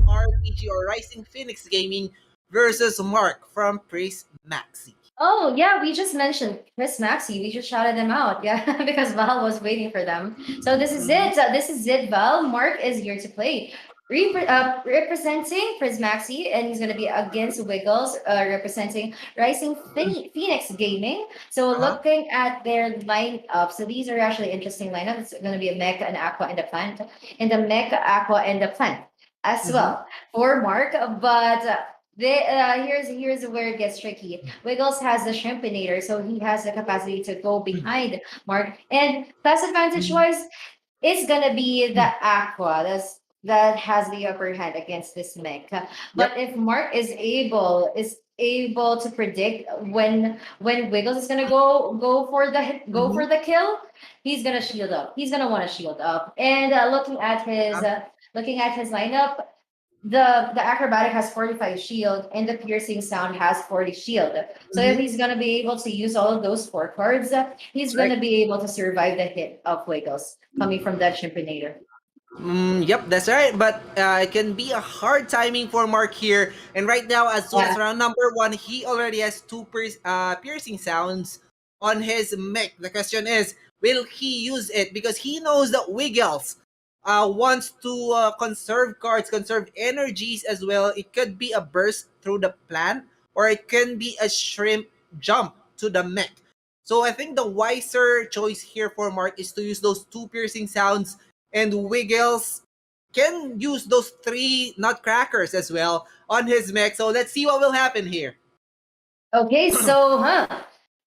RPG or Rising Phoenix Gaming versus Mark from Praise Maxi. Oh, yeah, we just mentioned Chris Maxi. We just shouted them out. Yeah, because Val was waiting for them. So this is Mhm. it. This is it, Val. Mark is here to play. Representing Chris Maxi, and he's going to be against Wiggles, representing Rising Phoenix Gaming. So Uh-huh. looking at their lineup, so these are actually interesting lineup. It's going to be a Mecha, an Aqua, and a Plant, and the Mecha, Aqua, and the Plant as Mhm. well for Mark. But here's where it gets tricky. Wiggles has the Shrimpinator, so he has the capacity to go behind Mark. And class advantage Mhm. wise, it's gonna be the Aqua that has the upper hand against this mech. But Yep. if Mark is able to predict when Wiggles is gonna go for Mhm. the kill, he's gonna shield up. He's gonna want to shield up. And looking at his lineup, the acrobatic has 45 shield and the piercing sound has 40 shield. So if Mhm. he's gonna be able to use all of those 4 cards, he's That's right. gonna be able to survive the hit of Wiggles coming from that Chimpinator. Yep, that's right. But it can be a hard timing for Mark here. And right now, as soon as Yeah. round number 1, he already has two piercing sounds on his mech. The question is, will he use it? Because he knows that Wiggles wants to conserve cards, conserve energies as well. It could be a burst through the plant, or it can be a shrimp jump to the mech. So I think the wiser choice here for Mark is to use those two piercing sounds, and Wiggles can use those three nutcrackers as well on his mech. So let's see what will happen here. Okay, so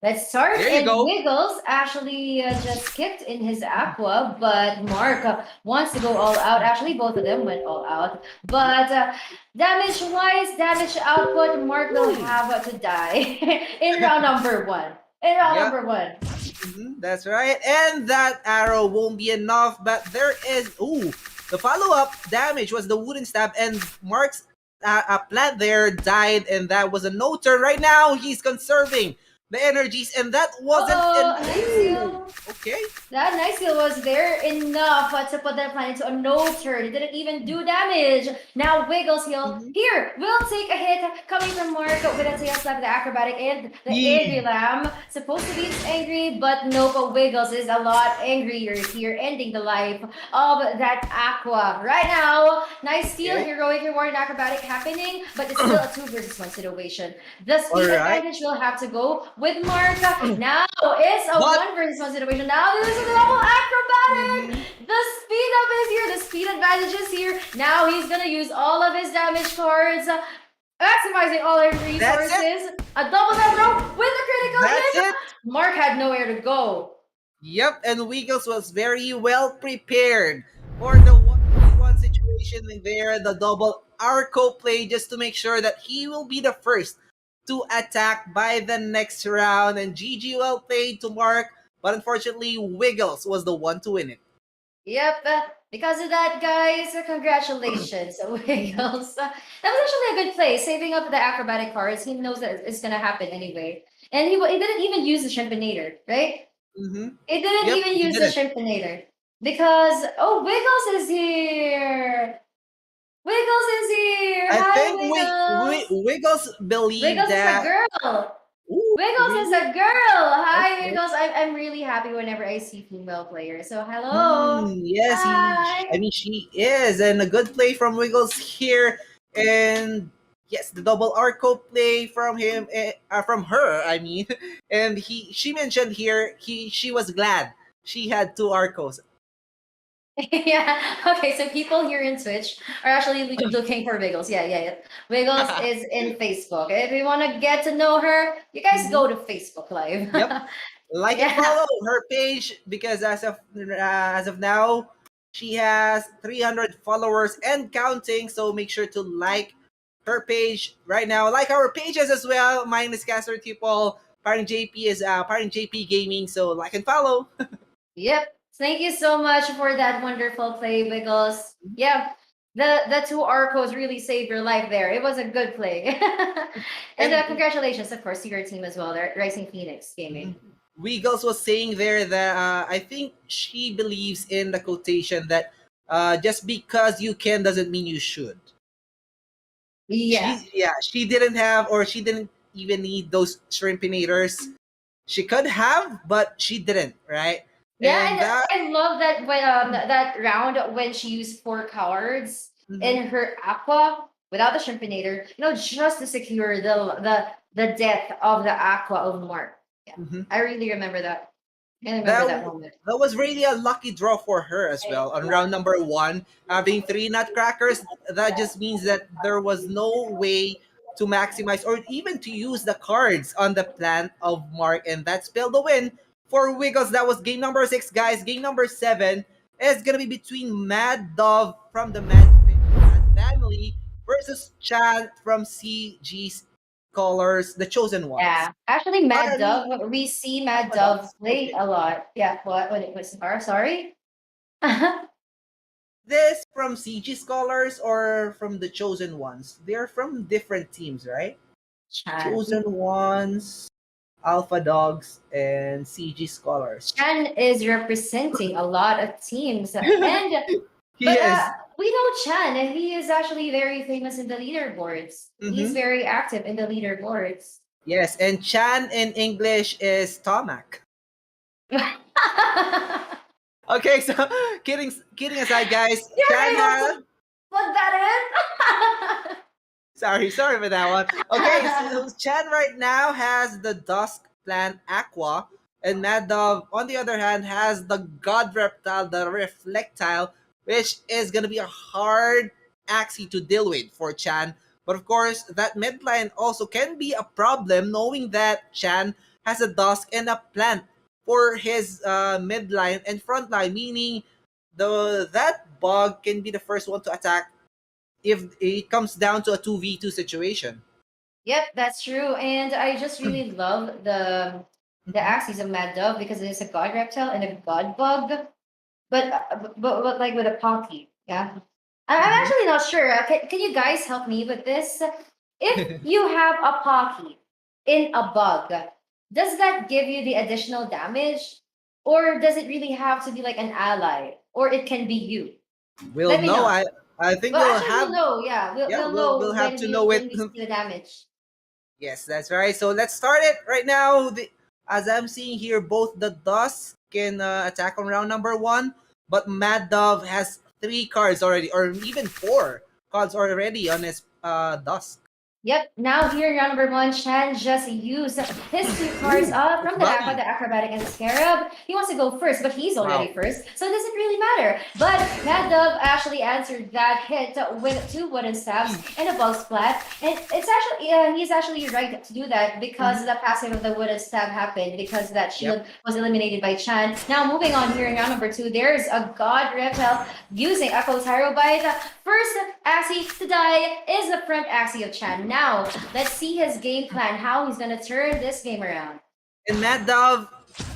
let's start. There you And go. Wiggles actually just skipped in his aqua, but Mark wants to go all out. Actually, both of them went all out. But damage wise, damage output, Mark will have to die in round number one. In round Yeah, number one. that's right. And that arrow won't be enough, but there is. Ooh, the follow up damage was the wooden stab, and Mark's plant there died, and that was a no turn. Right now, he's conserving the energies, and that wasn't an. Oh, nice Ooh, heal. okay. That nice skill was there enough to put that planet to a no turn. It didn't even do damage. Now Wiggles heal. Mhm. Here, we'll take a hit coming from Mark with a tail slap, the acrobatic, and the angry Yeah. lamb. Supposed to be angry, but no, but Wiggles is a lot angrier here, ending the life of that aqua. Right now, nice steal, Okay. heroic reward, and acrobatic happening, but it's still a 2 versus 1 situation. The All speed right. advantage will have to go with Mark. Now it's a But 1 versus 1 situation. Now this is a double acrobatic. mhm, The speed up is here. The speed advantage is here. Now he's gonna use all of his damage cards, maximizing all his that's it. resources. A double death row with a critical That's hit. it. Mark had nowhere to go. Yep, and Wiggles was very well prepared for the 1v1 situation there, the double Arco play, just to make sure that he will be the first to attack by the next round. And GG well played to Mark, but unfortunately, Wiggles was the one to win it. Yep. Because of that, guys, congratulations, Wiggles. That was actually a good play, saving up the acrobatic cards. He knows that it's gonna happen anyway, and he didn't even use the Shrimpinator, right? Mm-hmm. It didn't Yep, even he use the didn't. Shrimpinator because Wiggles is here. Wiggles is here. I Hi, think Wiggles. Wiggles believed Wiggles is a that. girl. Ooh, Wiggles is really? a girl. Hi, Okay. Wiggles. I'm really happy whenever I see female players. So hello. Yes, I Hi. mean, she is, and a good play from Wiggles here, and yes, the double arco play from him, from her. I mean, and she mentioned here she was glad she had two arcos. Yeah. Okay. So people here in Twitch are actually looking for Wiggles. Yeah, yeah, yeah. Wiggles is in Facebook. If you want to get to know her, you guys Mhm. go to Facebook Live. Yep, like and Yeah. follow her page because as of now, she has 300 followers and counting. So make sure to like her page right now. Like our pages as well. Mine is Caster Tipple. Parang JP is Parang JP Gaming. So like and follow. Yep. Thank you so much for that wonderful play, Wiggles. Yeah. The two arcos really saved your life there. It was a good play. And And congratulations, of course, to your team as well, the Rising Phoenix Gaming. Wiggles was saying there that I think she believes in the quotation that just because you can doesn't mean you should. Yeah. She didn't have or she didn't even need those shrimpinators. She could have, but she didn't, right? Yeah, And and that I love that when that round when she used four cards mhm, in her aqua without the shrimpinator, just to secure the death of the aqua of Mark. Yeah, mhm. I really remember that. I remember that that moment. that was really a lucky draw for her as well on round number one. Having three nutcrackers, that just means that there was no way to maximize or even to use the cards on the plan of Mark, and that spelled the win for Wiggles. That was game number six, guys. Game number seven is gonna be between Mad Dove from the Mad family versus Chan from CG's Colors, the chosen ones. Yeah, actually, Mad I mean, Dove. We see Mad Alpha Dove Dogs. play Okay. a lot. Yeah, what when it was sorry. This from CG Scholars or from the Chosen Ones? They're from different teams, right? Chan. Chosen Ones, Alpha Dogs, and CG Scholars. Chan is representing a lot of teams, and He but is. we know Chan, and he is actually very famous in the leaderboards. He's Mm-hmm. very active in the leaderboards. Yes, and Chan in English is Tomac. You're Okay, so kidding aside, guys. Chan able to has put that sorry for that one. Okay, so Chan right now has the Dusk Plant Aqua, and Mad Dove, on the other hand, has the God Reptile, the Reflectile, which is gonna be a hard Axie to deal with for Chan. But of course, that midline also can be a problem, knowing that Chan has a Dusk and a Plant for his midline and frontline, meaning that bug can be the first one to attack if it comes down to a 2v2 situation. Yep, that's true. And I just really love the Mhm. axes of Mad Dove because it's a god reptile and a god bug, but like with a pocky. Yeah, I'm Mhm. actually not sure. Can you guys help me with this? If you have a pocky in a bug, does that give you the additional damage, or does it really have to be like an ally, or it can be you? We'll Let me know. know. I think Well, we'll actually, we'll have know. Yeah, yeah, we'll we'll know have when to know it. we see the damage. Yes, that's right. So let's start it right now. As I'm seeing here, both the Dusk can attack on round number one, but Mad Dove has three cards already, or even four cards already on his Dusk. Yep. Now here, round number one, Shan just used his two cards Ooh, it's from the Aqua, buggy. the Acrobatic and the Scarab. He wants to go first, but he's Wow. already first, so it doesn't really matter. But Mad Dove actually answered that hit with two wooden stabs and a bug splat. And it's actually, he's actually right to do that because Mhm. the passive of the wooden stab happened because that Yep. shield was eliminated by Chan. Now moving on here in round number two, there's a God Reptile using Echo's Bite. First Axie to die is the front Axie of Chan. Now, let's see his game plan, how he's going to turn this game around. And Mad Dove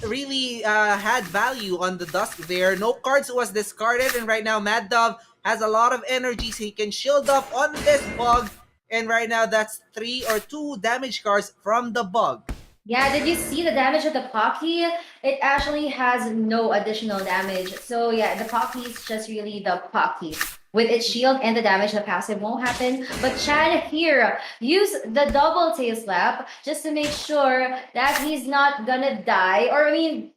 really had value on the Dusk there. No cards was discarded, and right now Mad Dove has a lot of energy, so he can shield up on this bug. And right now, that's three or two damage cards from the bug. Yeah, did you see the damage of the Pocky? It actually has no additional damage. So yeah, the Pocky is just really the Pocky. With its shield and the damage, the passive won't happen. But Chan here used the double tail slap just to make sure that he's not gonna die. Or I mean,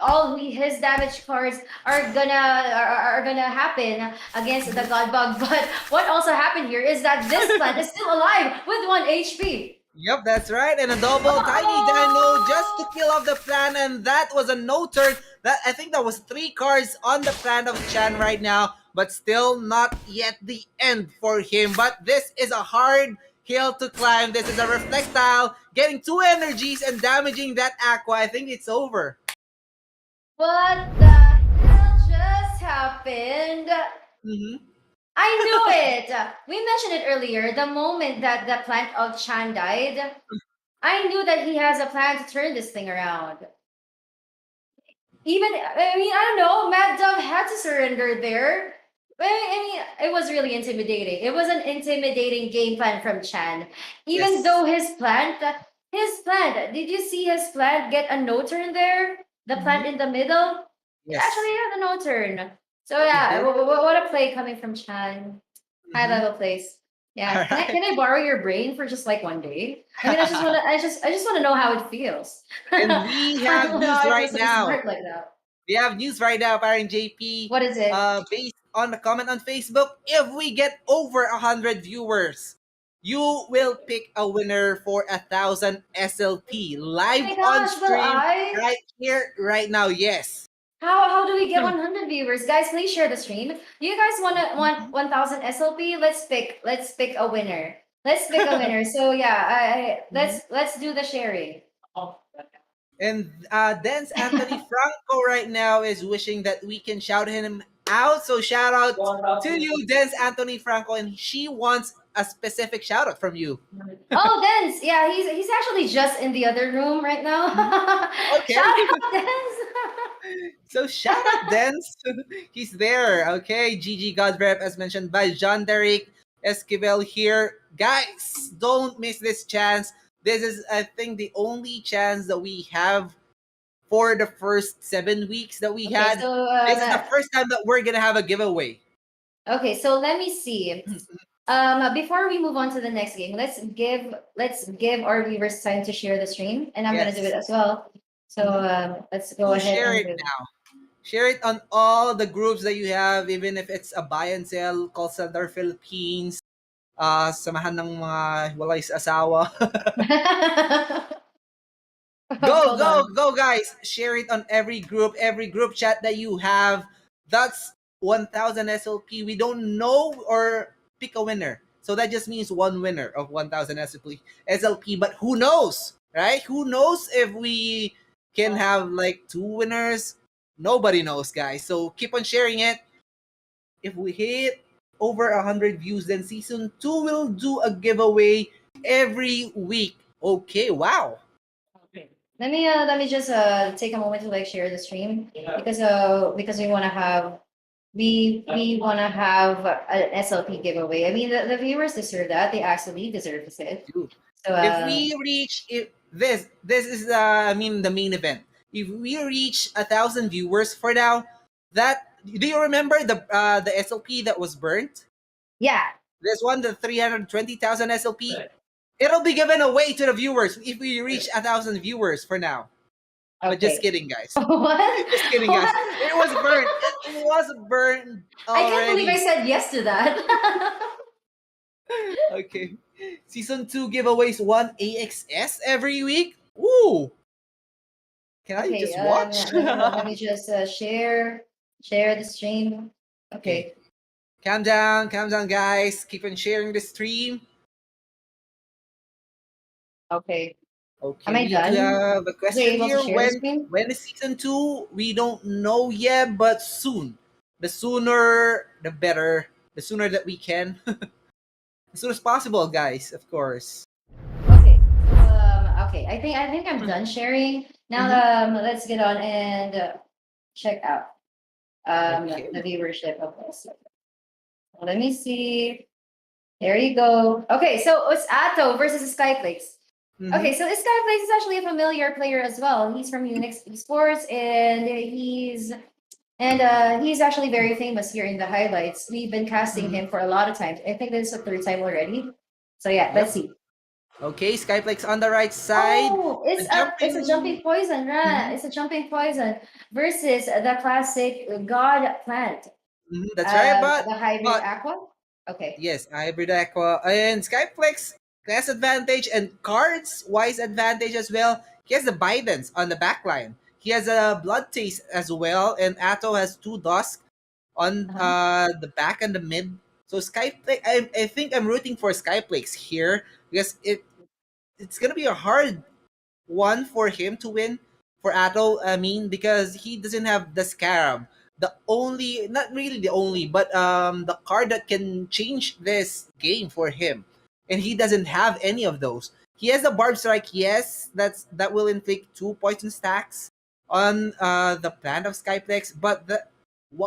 his damage cards are gonna happen against the God Bug. But what also happened here is that this plant is still alive with 1 HP. Yep, that's right. And a double tiny dino just to kill off the plan, and that was a no turn. That I think that was three cards on the plan of Chan right now, but still not yet the end for him. But this is a hard hill to climb. This is a reflectile getting two energies and damaging that aqua. I think it's over. What the hell just happened? Mhm. I knew it. We mentioned it earlier. The moment that the plant of Chan died, I knew that he has a plan to turn this thing around. Even I mean, I don't know, Mad Dove had to surrender there. I mean, it was really intimidating. It was an intimidating game plan from Chan. Even Yes. though his plant, did you see his plant get a no turn there? The plant Mhm. in the middle? It actually Yes, had a no turn. So it yeah, did. what a play coming from Chan. High Mhm. level plays. All Yeah, right. can I borrow your brain for just like one day? I mean, I just wanna know how it feels. And we I have don't know news how it right feels to be now. smart like that. We have news right now, parang JP. What is it? Based on the comment on Facebook, if we get over 100 viewers, you will pick a winner for 1,000 SLP Oh live my on gosh, will stream I? right here, right now. Yes. How do we get 100 viewers? Guys, please share the stream. Do you guys want 1,000 SLP? Let's pick a winner. Let's pick a winner. So yeah, let's do the sharing. And Dance Anthony Franco right now is wishing that we can shout him out. So shout out to you, Dance Anthony Franco, and she wants a specific shout out from you. Oh, Dance. Yeah, he's actually just in the other room right now. Mhm. Shout Okay. out, Dance. So shout out Dance. He's there. Okay. GG Godrep as mentioned by Jean Derek Esquivel here. Guys, don't miss this chance. This is I think the only chance that we have for the first 7 weeks that we Okay, had. so This is the first time that we're gonna have a giveaway. okay, so let me see. Before we move on to the next game, let's give our viewers time to share the stream, and I'm gonna do it Yes. as well. So Mhm. let's go Do ahead share and it do. now. Share it on all the groups that you have, even if it's a buy and sell, call center Philippines, samahan ng mga walay sa asawa. Go, Hold go, on. go, guys. Share it on every group chat that you have. That's 1,000 SLP. We don't know or pick a winner. So that just means one winner of 1,000 SLP. But who knows, right? Who knows if we can have like two winners? Nobody knows, guys. So keep on sharing it. If we hit over 100 views, then season 2 will do a giveaway every week. Okay, wow. Let me just take a moment to like share the stream because we wanna have an SLP giveaway. I mean the viewers deserve that. They actually deserve it. So If we reach if this is I mean the main event. If we reach 1,000 viewers for now, that do you remember the SLP that was burnt? yeah. This one, the 320,000 SLP. It'll be given away to the viewers if we reach 1,000 viewers for now. But just Okay. kidding, guys. What? Just kidding, guys. It was burnt. What? It was burnt I can't believe I already. said yes to that. Okay. Season 2 giveaways 1 AXS every week. Ooh. Can I Okay, just watch? let me just share the stream. Okay. Okay. Calm down, guys. Keep on sharing the stream. Okay. Am Okay, I we do done? have a Was I question able to here. share the screen? When is season 2? We don't know yet, but soon. The sooner, the better. The sooner that we can. As soon as possible, guys. Of course. Okay. Okay. I think I'm done sharing. Now Mm-hmm. let's get on and check out Okay. the viewership of this. Let me see. There you go. Okay, so it's Atto versus Skyflakes. Mm-hmm. Okay, so Skyflakes is actually a familiar player as well. He's from Unix Esports, and he's actually very famous here in the highlights. We've been casting Mm-hmm. him for a lot of times. I think this is the third time already. So yeah, let's Yep. see. Okay, Skyplex on the right side. Oh, The it's a jumping. jumping poison, right? Mhm, It's a jumping poison versus the classic god plant, mhm, that's right, the hybrid but aqua. Okay. yes, Hybrid Aqua and Skyplex class advantage and cards wise advantage as well. He has the Bidens on the back line. He has a Blood Taste as well, and Atto has two Dusk on Uh-huh. the back and the mid. So Skyplex, I think I'm rooting for Skyplex here because it's gonna be a hard one for him to win for Atto. I mean, because he doesn't have the Scarab. the only, not really the only, but the card that can change this game for him, and he doesn't have any of those. He has the Barb Strike, yes, that will inflict 2 poison stacks on the plant of Skyplex, but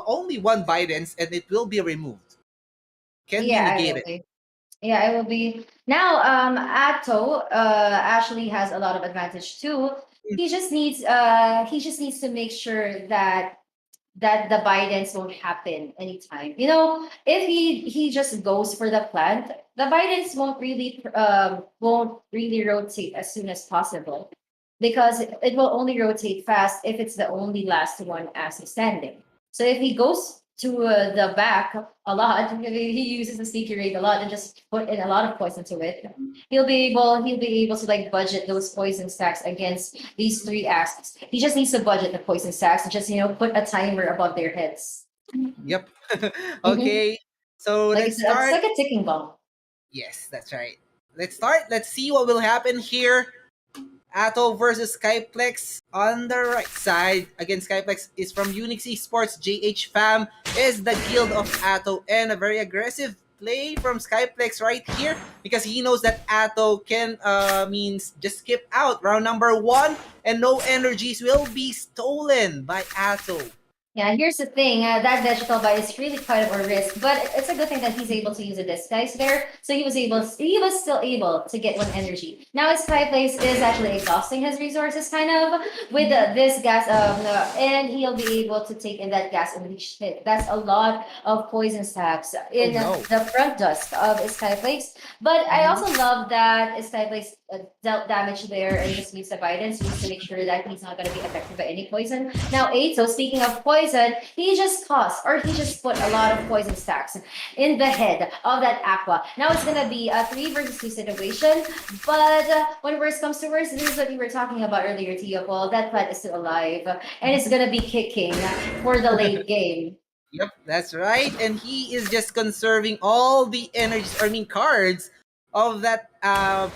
only one Bidens, and it will be removed. Can be Yeah, I will negated. be. Yeah, I will be. Now, Atto actually has a lot of advantage too. He just needs to make sure that the Bidens won't happen anytime. You know, if he just goes for the plant, the Bidens won't really rotate as soon as possible because it will only rotate fast if it's the only last one as standing. So if he goes to the back a lot, if he uses the sneaky rate a lot and just put in a lot of poison to it, he'll be able to like budget those poison stacks against these three axes. He just needs to budget the poison stacks and just put a timer above their heads. Yep. Mhm. Okay, so Like let's it's start. like a ticking bomb. Yes, that's right. Let's start. Let's see what will happen here. Atto versus Skyplex on the right side. Again, Skyplex is from Unix Esports. JH Fam is the guild of Atto, and a very aggressive play from Skyplex right here because he knows that Atto can means just skip out round number one and no energies will be stolen by Atto. Yeah, here's the thing. That digital buy is really kind of a risk, but it's a good thing that he's able to use a disguise there. So he was still able to get one energy. Now his Sky Place is actually exhausting his resources kind of with this gas, and he'll be able to take in that gas unleash hit. That's a lot of poison stacks Oh in no. the front dust of Sky Place. But I Mhm. also love that Sky Place dealt damage there and just needs the Bidens needs to make sure that he's not going to be affected by any poison. Now, Ato, speaking of poison, he just put a lot of poison stacks in the head of that Aqua. Now it's going to be a 3 versus 2 situation, but when worst comes to worst, this is what we were talking about earlier, Tio. That plant is still alive and it's going to be kicking for the late game. Yep, that's right. And he is just conserving all the energies, I mean cards, of that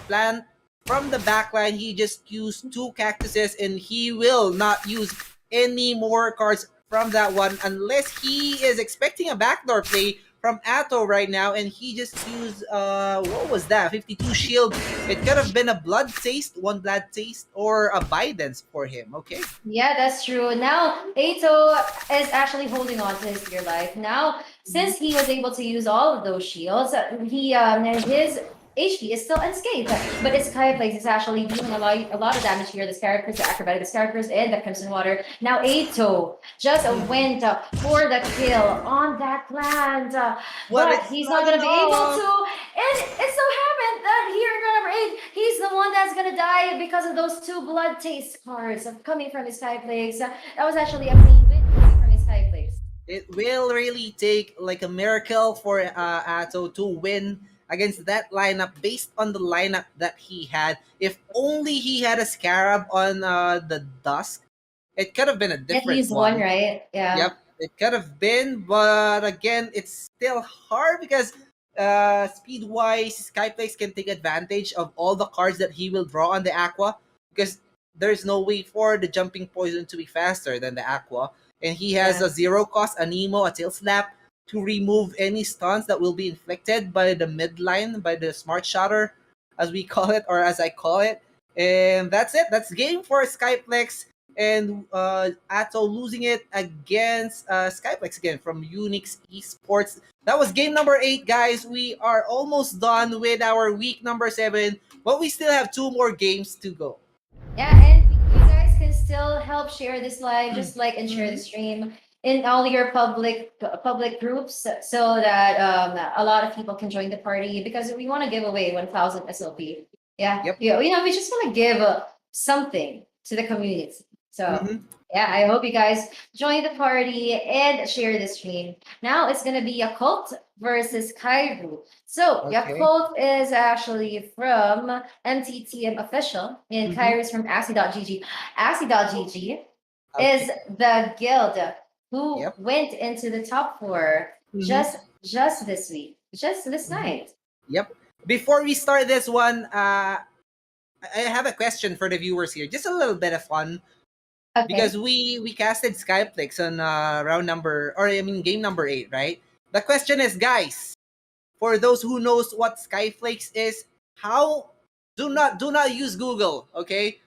plant from the backline. He just used two cactuses and he will not use any more cards from that one unless he is expecting a backdoor play from Atto right now, and he just used what was that? 52 shield. It could have been a blood taste, one blood taste, or a Bidens for him. Okay. Yeah, that's true. Now, Ato is actually holding on to his dear life. Now, since he was able to use all of those shields, his HP is still unscathed. But his Kai'Plaze is actually dealing a lot of damage here. This characters, the acrobatic characters, and the Crimson Water. Now, Ato just went for the kill on that plant, But but it's he's not not going to be able enough. to. And it so happened that here in round number 8, he's the one that's gonna die because of those two blood taste cards coming from his Sky Plagues. That was actually a clean win coming from his Sky Plagues. It will really take like a miracle for Atto to win against that lineup based on the lineup that he had. If only he had a Scarab on the Dusk, it could have been a At different least one, one. right? Yeah. Yep, it could have been, but again, it's still hard because speed wise, Skyplex can take advantage of all the cards that he will draw on the Aqua because there's no way for the jumping poison to be faster than the Aqua. And he has Yeah. a zero cost, a Nemo, a tail slap to remove any stuns that will be inflicted by the midline, by the smart shotter, as we call it, or as I call it. And that's it. That's game for Skyplex and Atto losing it against Skyplex again from Unix Esports. That was game number 8, guys. We are almost done with our week number 7, but we still have 2 more games to go. Yeah, and you guys can still help share this live, just like and share the Mhm. stream in all your public groups so that a lot of people can join the party because we want to give away 1,000 SLP. Yeah, Yep. we just want to give something to the community. So Mhm. yeah, I hope you guys join the party and share the stream. Now it's gonna be Yakult versus Kairu. So Okay. Yakult is actually from MTTM official, and Mhm. Kairu is from Axie.gg. Axie.gg is Okay. the guild who Yep. went into the top 4 Mhm. just this week, just this Mhm. night. Yep. Before we start this one, I have a question for the viewers here. Just a little bit of fun. because Okay. we casted Skyflix on round number, or I mean game number 8, right? The question is, guys, for those who knows what Skyflakes is, how do not use Google, okay?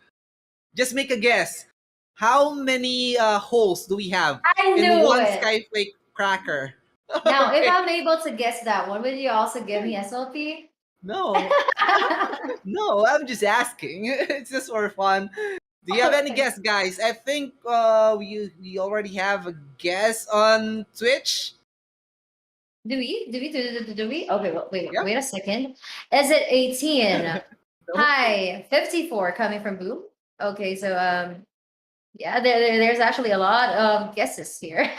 Just make a guess. How many holes do we have I in knew one it. Skyflake cracker? Now, if Okay. I'm able to guess that one, would you also give me SLP? No. No, I'm just asking. It's just for fun. Do you have any Okay. guess, guys? I think we already have a guess on Twitch. Do we? Do we? Okay, Yep. wait a second. Is it 18? No. Hi, 54 coming from Boom. Okay, so yeah, there's actually a lot of guesses here.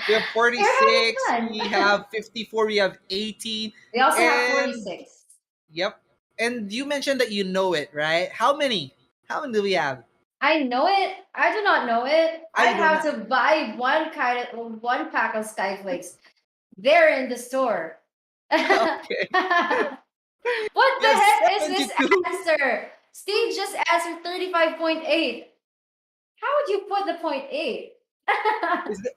We have We're having 46, we fun. have 54, we have 18, We also have and 46. yep. And you mentioned that you know it, right? How many? How many do we have? I know it. I do not know it. I I'd do have not. to buy one pack of Skyflakes. They're in the store. Okay. What We the have heck is this 72. answer? Steve just answered 35.8. How would you put the point 8?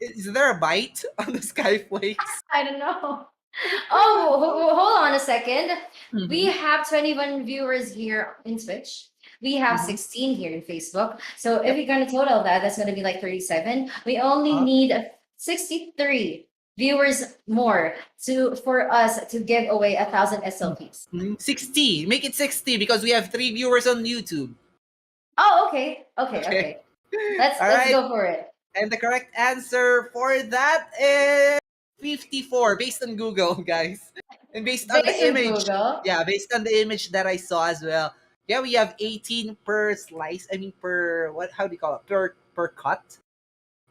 Is there a bite on the Skyflakes? I don't know. Oh, hold on a second. We Mm-hmm. have 21 viewers here in Twitch. We have Mm-hmm. 16 here in Facebook. So if Yep. you're going to total that, that's going to be like 37. We only Uh-huh. need 63 viewers more for us to give away 1,000 SLPs. 60. Make it 60 because we have 3 viewers on YouTube. Oh, okay. Okay, Okay. okay. Let's All let's right. go for it. And the correct answer for that is 54 based on Google, guys. And based on the Based on image. Google. Yeah, based on the image that I saw as well. Yeah, we have 18 per slice. I mean per what how do you call it? Per cut.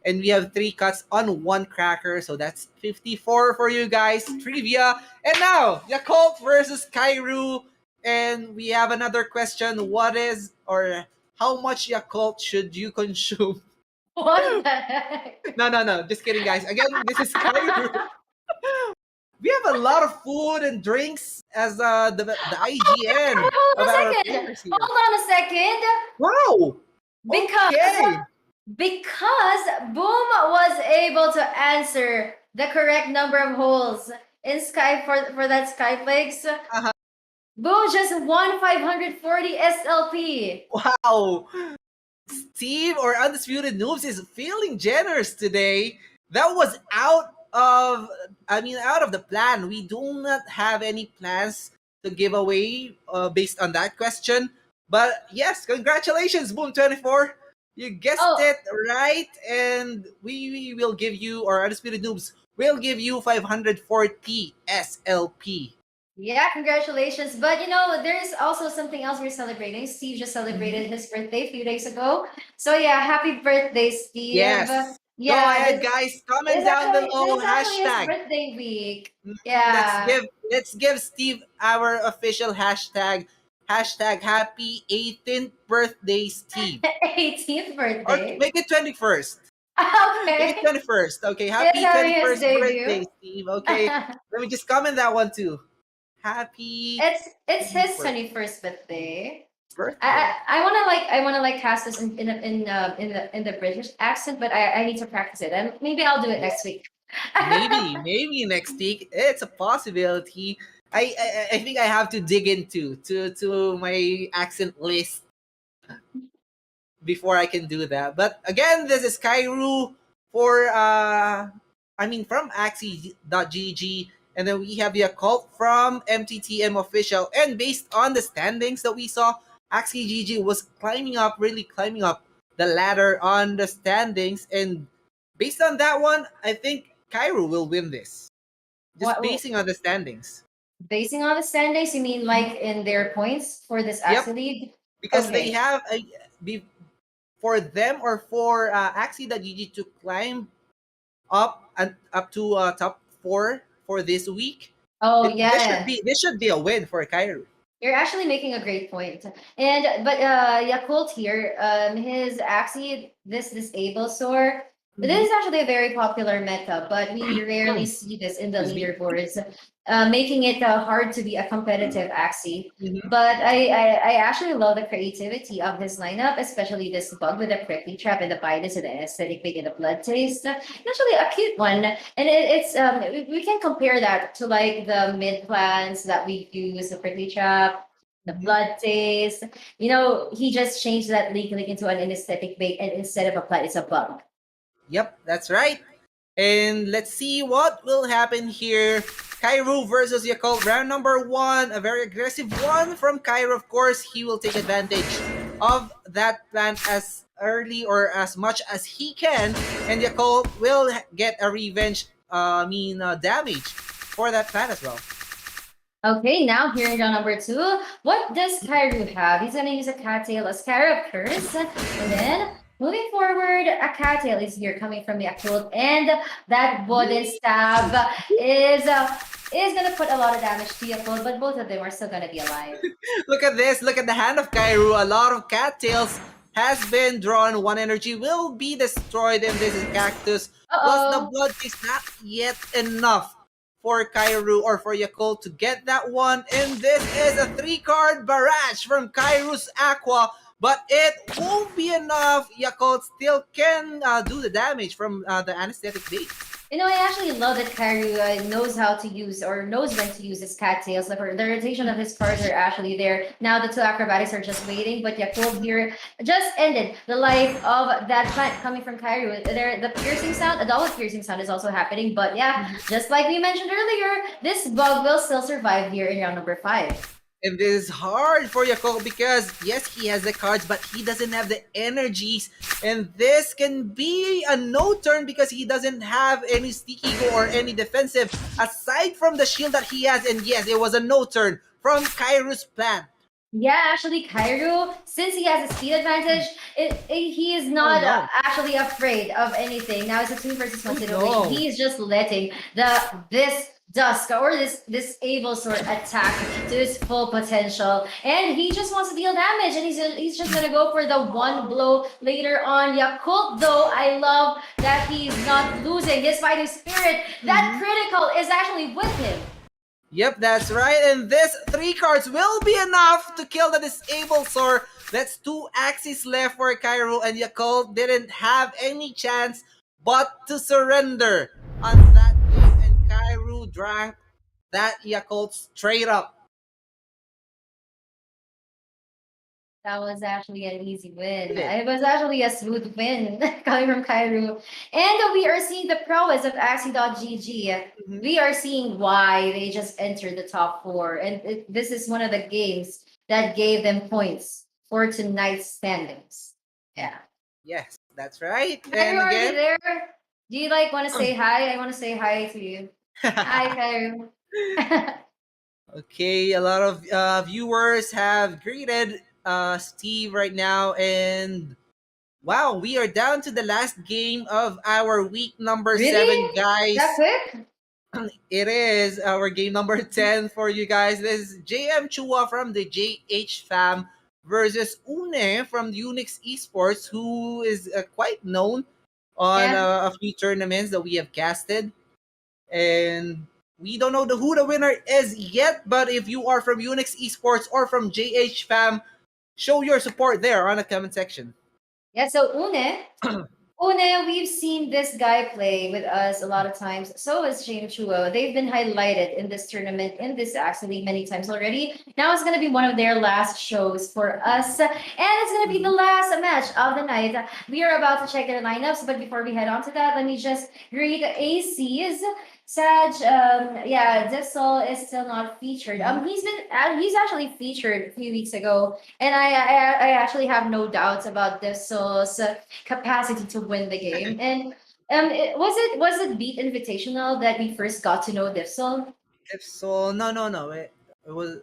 And we have 3 cuts on one cracker, so that's 54 for you guys. Trivia. And now, Yakult versus Kairu. And we have another question. What is or how much Yakult should you consume? What the heck? No, no, no. Just kidding, guys. Again, this is Kairu. We have a lot of food and drinks as the IGN Hold of on a our second. players here. Hold on a second. Wow. Because Okay. because Boom was able to answer the correct number of holes in Sky for that Skyflakes. Uh-huh. Boom just won 540 SLP. Wow. Steve or Undisputed Noobs is feeling generous today. That was out of the plan. We do not have any plans to give away based on that question. But yes, congratulations, Boom24. You guessed Oh, it right, and we will give you, or Undisputed Noobs will give you 540 SLP. yeah, congratulations. But there is also something else we're celebrating. Steve just celebrated his birthday a few days ago. So yeah, happy birthday, Steve. Yes. Go Yeah, ahead, guys. Comment down below this is actually his hashtag. birthday week. Let's Yeah. give Steve our official hashtag. Hashtag happy 18th birthday, Steve. 18th Or birthday. make it 21st. Make it Okay. 21st. Okay. He's Happy having his 21st debut. birthday, Steve. Okay. Let me just comment that one too. Happy It's his 21st 21st birthday. birthday. I wanna like cast this in the British accent, but I need to practice it, and maybe I'll do it next week. Maybe next week. It's a possibility. I think I have to dig into to my accent list before I can do that. But again, this is Kairu for from Axie.gg, and then we have the occult from MTTM official. And based on the standings that we saw, Axie GG was really climbing up the ladder on the standings. And based on that one, I think Kairu will win this. Just What basing on the standings. basing on the standings? You mean like in their points for this Yep, Axie League? because they Okay. have for them or for Axie.gg to climb up to top 4 for this week. Oh This should yeah. be a win for Cairo. You're actually making a great point. And but Yakult here, his Axie, this disable sword, This Mhm. is actually a very popular meta, but we rarely see this in the Excuse me. leaderboards, making it hard to be a competitive Axie. Mhm. But I actually love the creativity of this lineup, especially this bug with the prickly trap and the bias and the aesthetic bait and the blood taste. It's actually a cute one, and it's we can compare that to like the mid plans that we use, the prickly trap, the Mhm. blood taste. You know, he just changed that link into an aesthetic bait, and instead of a plant, it's a bug. Yep, that's right. And let's see what will happen here. Cairo versus Yakult. Round number one, a very aggressive one from Cairo. Of course, he will take advantage of that plan as early or as much as he can, and Yakult will get a revenge. Damage for that plan as well. Okay, now here in round number two, what does Kairu have? He's gonna use a cattail, a scarab curse, and then moving forward, a cattail is here coming from the Yakult, and that wooden stab is uh, is gonna put a lot of damage to Yakult, but both of them are still gonna be alive. Look at this. Look at the hand of Kairu. A lot of cattails has been drawn. One energy will be destroyed, and this is Cactus. Uh Plus, the oh. blood is not yet enough for Kairu or for Yakult to get that one. And this is a three-card barrage from Kairu's Aqua. But it won't be enough. Yakult still can do the damage from the anesthetic bait. You know, I actually love that Kairu knows how to use or knows when to use his cattails. Like the rotation of his cards are actually there. Now the two acrobatics are just waiting, but Yakult here just ended the life of that plant coming from Kairu. There, the piercing sound, a double piercing sound is also happening. But yeah, just like we mentioned earlier, this bug will still survive here in round number five. And this is hard for Yakult because yes, he has the cards, but he doesn't have the energies. And this can be a no turn because he doesn't have any sticky go or any defensive aside from the shield that he has. And yes, it was a no turn from Kairu's plan. Yeah, actually, Kairu, since he has a speed advantage, he is Oh not no. actually afraid of anything. Now it's a two versus one Oh situation. no. He is just letting this Dusk or this Able Sword attack to his full potential, and he just wants to deal damage, and he's just gonna go for the one blow later on. Yakult, though, I love that he's not losing his fighting spirit. That Mhm. critical is actually with him. Yep, that's right. And this three cards will be enough to kill the disabled Sor. That's two axes left for Cairo, and Yakult didn't have any chance but to surrender on that game. And Cairo drank that Yakult straight up. That was actually an easy win. Did it? It was actually a smooth win coming from Kairu. And we are seeing the prowess of Axie.gg. Mhm. We are seeing why they just entered the top four. And this is one of the games that gave them points for tonight's standings. Yeah. Yes, that's right. Kairu, And are you again, there? Do you like want to say hi? I want to say hi to you. Hi, Kairu. okay, a lot of viewers have greeted Steve right now, and wow, we are down to the last game of our week number seven, Really? That guys. quick? It is our game number 10 for you guys. This is JM Chua from the JH Fam versus Une from Unix Esports, who is quite known on Yeah. a few tournaments that we have casted. And we don't know who the winner is yet, but if you are from Unix Esports or from JH Fam, show your support there on the comment section. Yeah, so Une, we've seen this guy play with us a lot of times. So is James Chua. They've been highlighted in this tournament, in this actually many times already. Now it's going to be one of their last shows for us. And it's going to be the last match of the night. We are about to check their lineups. But before we head on to that, let me just read AC's. Sag, yeah, Dissel is still not featured. He's actually featured a few weeks ago, and I actually have no doubts about Dissel's capacity to win the game. And was it Beat Invitational that we first got to know Dipsol? If so, no. It was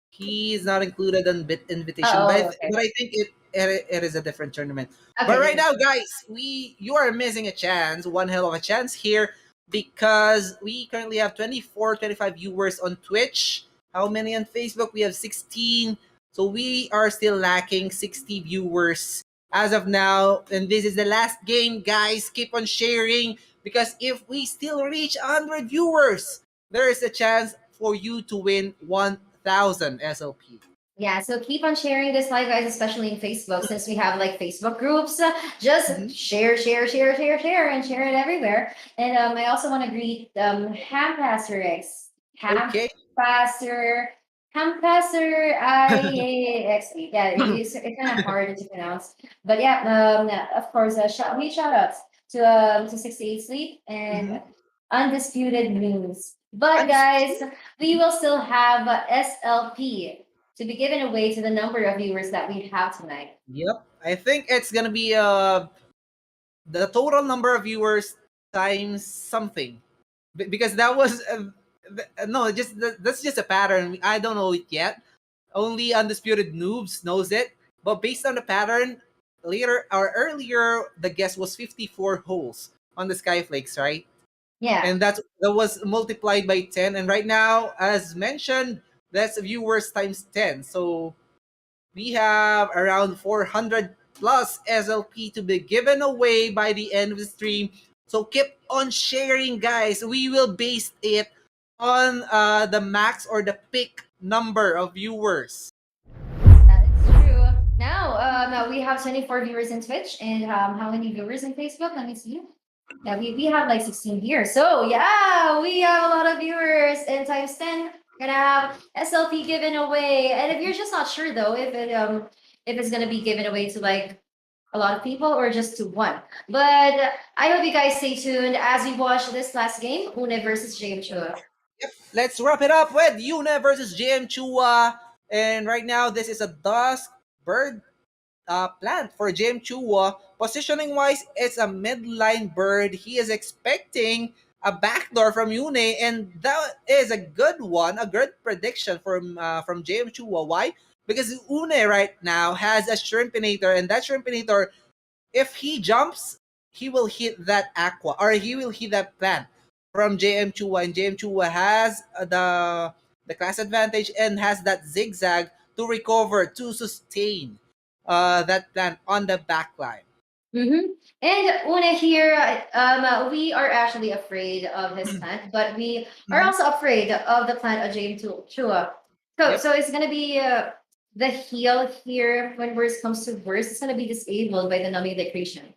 he is not included in bit invitation, but Oh, okay. but I think it is a different tournament. But Okay, right then. now, guys, you are missing a chance, one hell of a chance here, because we currently have 24, 25 viewers on Twitch. How many on Facebook? We have 16. So we are still lacking 60 viewers as of now. And this is the last game, guys. Keep on sharing because if we still reach 100 viewers, there is a chance for you to win 1,000 SLP. Yeah, so keep on sharing this live, guys, especially in Facebook, since we have like Facebook groups. Just Mhm. share, and share it everywhere. And I also want to greet Ham Pastor X, Ham Okay. Pastor, Ham Pastor IAXE. Yeah, it's kind of hard to pronounce, but yeah, of course, shout outs to 68 Sleep Mhm. and Undisputed News. But guys, Undisputed. we will still have SLP to be given away to the number of viewers that we have tonight. Yep. I think it's gonna be the total number of viewers times something. Because that was no, that's just a pattern. I don't know it yet. Only Undisputed Noobs knows it. But based on the pattern, later or earlier, the guess was 54 holes on the Skyflakes, right? Yeah. And that was multiplied by 10. And right now, as mentioned, that's viewers times 10. So we have around 400 plus SLP to be given away by the end of the stream. So keep on sharing, guys. We will base it on the max or the peak number of viewers. That is true. Now, we have 24 viewers in Twitch and how many viewers in Facebook? Let me see. Yeah, we have like 16 here. So yeah, we have a lot of viewers and times 10. Gonna have SLP given away. And if you're just not sure though, if it's gonna be given away to like a lot of people or just to one. But I hope you guys stay tuned as we watch this last game, Une versus JM Chua. Yep. Let's wrap it up with Yuna versus JM Chua. And right now, this is a dusk bird plant for Jim Chua. Positioning wise, it's a midline bird. He is expecting a backdoor from Yune, and that is a good one, a good prediction from Jim Chua. Why? Because Une right now has a shrimpinator, and that shrimpinator, if he jumps, he will hit that aqua or he will hit that plant from JM Chua, and JM Chua has the class advantage and has that zigzag to recover to sustain that plant on the back line. Mm-hmm. And Una here, we are actually afraid of his plant, but we are Mhm. also afraid of the plant of James Chua. Yep. So it's gonna be the heal here when worst comes to worst, it's gonna be disabled by the numbing decretion.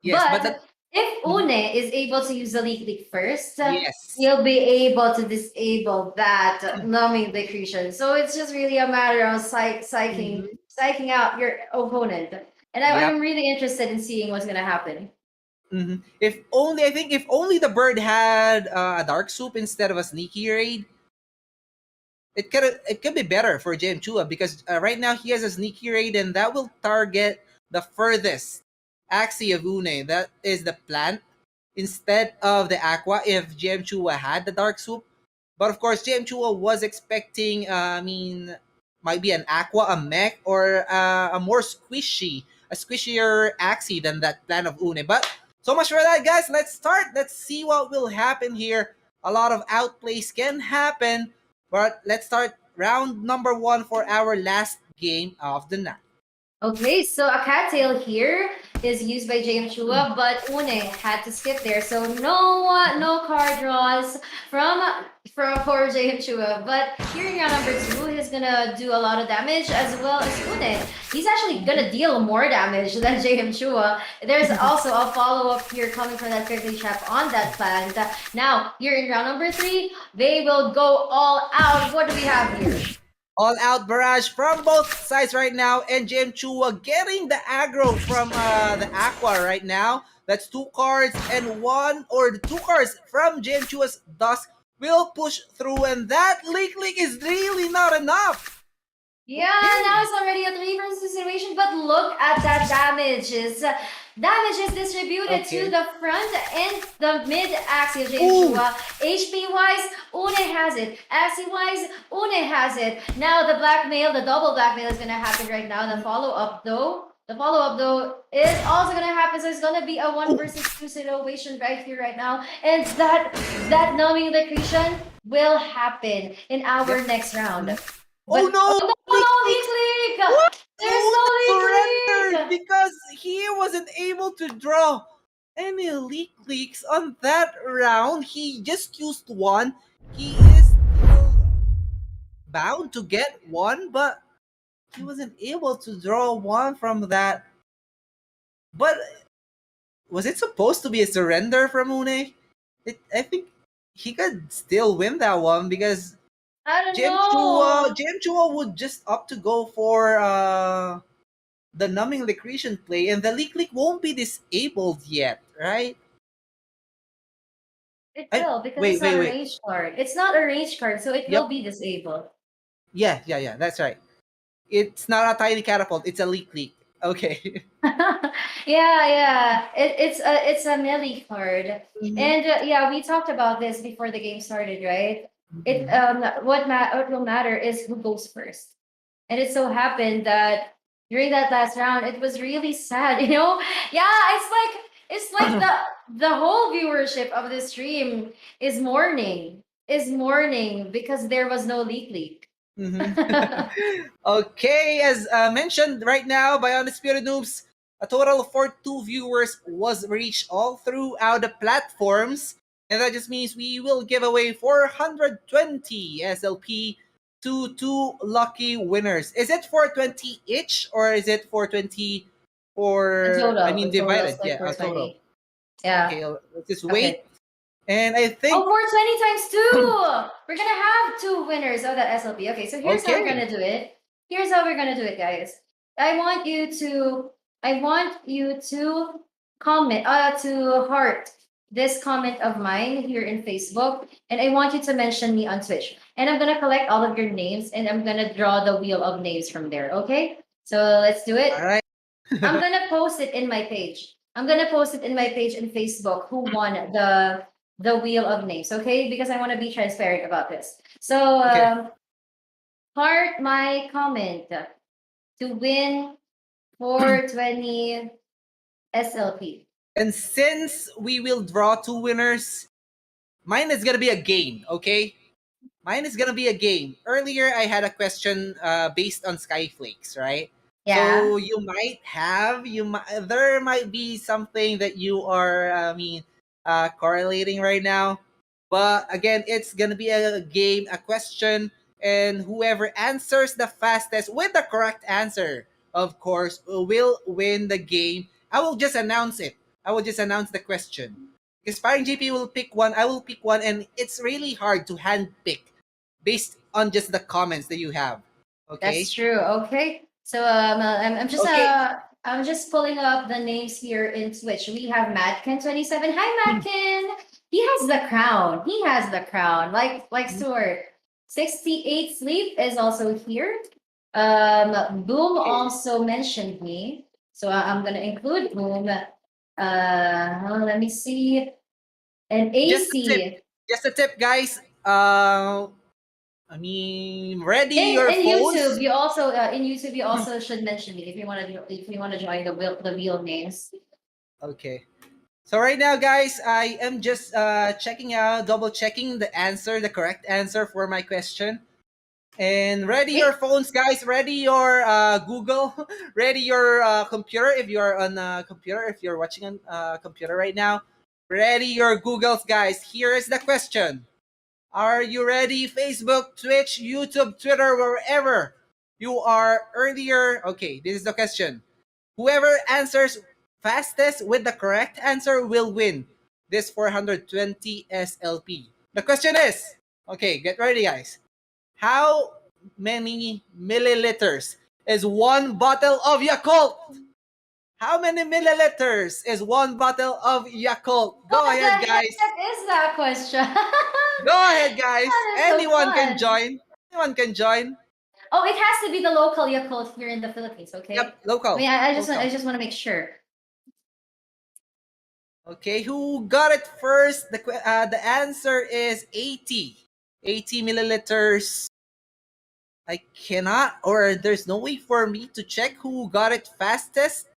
Yes, but But if mhm. Une is able to use the leak first, Yes. he'll be able to disable that numbing decretion. So it's just really a matter of Mhm. psyching out your opponent. And Yep. I'm really interested in seeing what's gonna happen. If only I think if only the bird had a dark soup instead of a sneaky raid, it could be better for JM Chua because right now he has a sneaky raid and that will target the furthest Axie of Une. That is the plant instead of the Aqua if JM Chua had the Dark Soup. But of course, JM Chua was expecting, might be an Aqua, a Mech, or a more a squishier Axie than that plant of Une. But so much for that, guys. Let's start. Let's see what will happen here. A lot of outplays can happen. But let's start round number one for our last game of the night. Okay, so a cattail here is used by James Chua, but Une had to skip there, so no card draws from for James Chua. But here in round number two, he's gonna do a lot of damage as well as Une. He's actually gonna deal more damage than James Chua. There's also a follow up here coming from that 50 trap on that plant. Now here in round number three, they will go all out. What do we have here? All out barrage from both sides right now, and Jim Chua getting the aggro from the Aqua right now. That's two cards, and one or the two cards from Jim Chua's Dusk will push through, and that leak is really not enough. Yeah, Okay. now it's already a 3 versus situation, but look at that damages. Damage is distributed to Okay. the front and the mid axis of Ooh. Joshua. HP wise, Une has it. Axis wise, Une has it. Now the blackmail, the double blackmail is gonna happen right now. The follow up though is also gonna happen. So it's gonna be a 1 versus 2 situation right here, right now. And that numbing electrocution will happen in our Yep. next round. Oh But no! oh no, Leak, no, leak. leak, What? There's no Una surrendered leak. because he wasn't able to draw any leaks on that round. He just used one. He is still bound to get one, but he wasn't able to draw one from that. But was it supposed to be a surrender from Une? I think he could still win that one because I don't know. Jim Chua would just opt to go for the numbing liquidation play, and the leak won't be disabled yet, right? It will because it's Wait, not wait, a wait. range card. It's not a range card, so it will Yep. be disabled. Yeah. That's right. It's not a tiny catapult. It's a leak. Okay. Yeah. It's a melee card, Mhm. and yeah, we talked about this before the game started, right? It Mhm. what will matter is who goes first, and it so happened that during that last round, it was really sad. Yeah, it's like the whole viewership of the stream is mourning because there was no leak. Mhm. Okay, as mentioned right now by Undisputed Noobs, a total of 42 viewers was reached all throughout the platforms, and that just means we will give away 420 SLP to two lucky winners. Is it 420 each, or is it 420 The total is divided? like Yeah, a total. 420. Yeah. Okay, let's just Okay. wait. And I Oh, think, 420 times two. We're gonna have two winners of that SLP. Okay, so here's how we're okay. gonna do it. Here's how we're gonna do it, guys. I want you to I want you to comment to heart this comment of mine here in Facebook, and I want you to mention me on Twitch. And I'm gonna collect all of your names and I'm gonna draw the wheel of names from there. Okay? So let's do All it. right. I'm gonna post it in my page. I'm gonna post it in my page in Facebook who won the wheel of names, okay? Because I want to be transparent about this. So Okay. heart my comment to win 420 SLP. And since we will draw two winners, mine is gonna be a game, okay? Mine is gonna be a game. Earlier, I had a question based on Skyflakes, right? So Yeah. there might be something that you are, correlating right now. But again, it's gonna be a game, a question, and whoever answers the fastest with the correct answer, of course, will win the game. I will just announce it. I will just announce the question. Because Sparring GP will pick one, I will pick one, and it's really hard to hand pick based on just the comments that you have. That's Okay? true. Okay. So Okay. I'm just pulling up the names here in Twitch. We have Madkin27. Hi Madkin. He has the crown. He has the crown. Like Stuart. 68 Sleep is also here. Boom Okay. also mentioned me. So I'm gonna include Boom. Let me see. And Just a tip. AC. Just a tip, guys. Ready your In YouTube, phones. you also should mention me if you want to join the wheel names. Okay. So right now, guys, I am just double checking the correct answer for my question. And ready your Wait, phones, guys. Ready your Google. Ready your computer if you are on a computer. If you're watching on computer right now, ready your Googles, guys. Here is the question. Are you ready? Facebook, Twitch, YouTube, Twitter, wherever you are earlier. Okay, this is the question. Whoever answers fastest with the correct answer will win this 420 SLP. The question is, okay, get ready, guys. How many milliliters is one bottle of Yakult? How many milliliters is one bottle of Yakult? Go what the ahead, heck guys. is that question? Go ahead, guys. That is so Anyone can fun. join. Anyone can join. Oh, it has to be the local Yakult here in the Philippines, okay? Yep, I mean, local. I Local. just want to make sure. Okay, who got it first? The answer is 80. 80 milliliters. I cannot, or there's no way for me to check who got it fastest.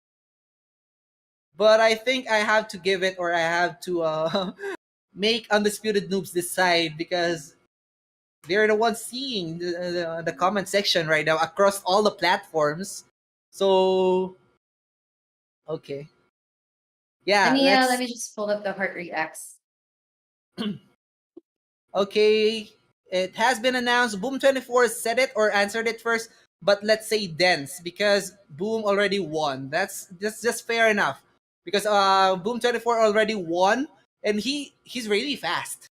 But I think I have to give it, or I have to make Undisputed Noobs decide because they're the ones seeing the comment section right now across all the platforms. So okay, Let yeah, me let let's me just pull up the heart reacts. okay. It has been announced. Boom 24 said it or answered it first, but let's say dense because Boom already won. That's just fair enough because Boom 24 already won and he's really fast.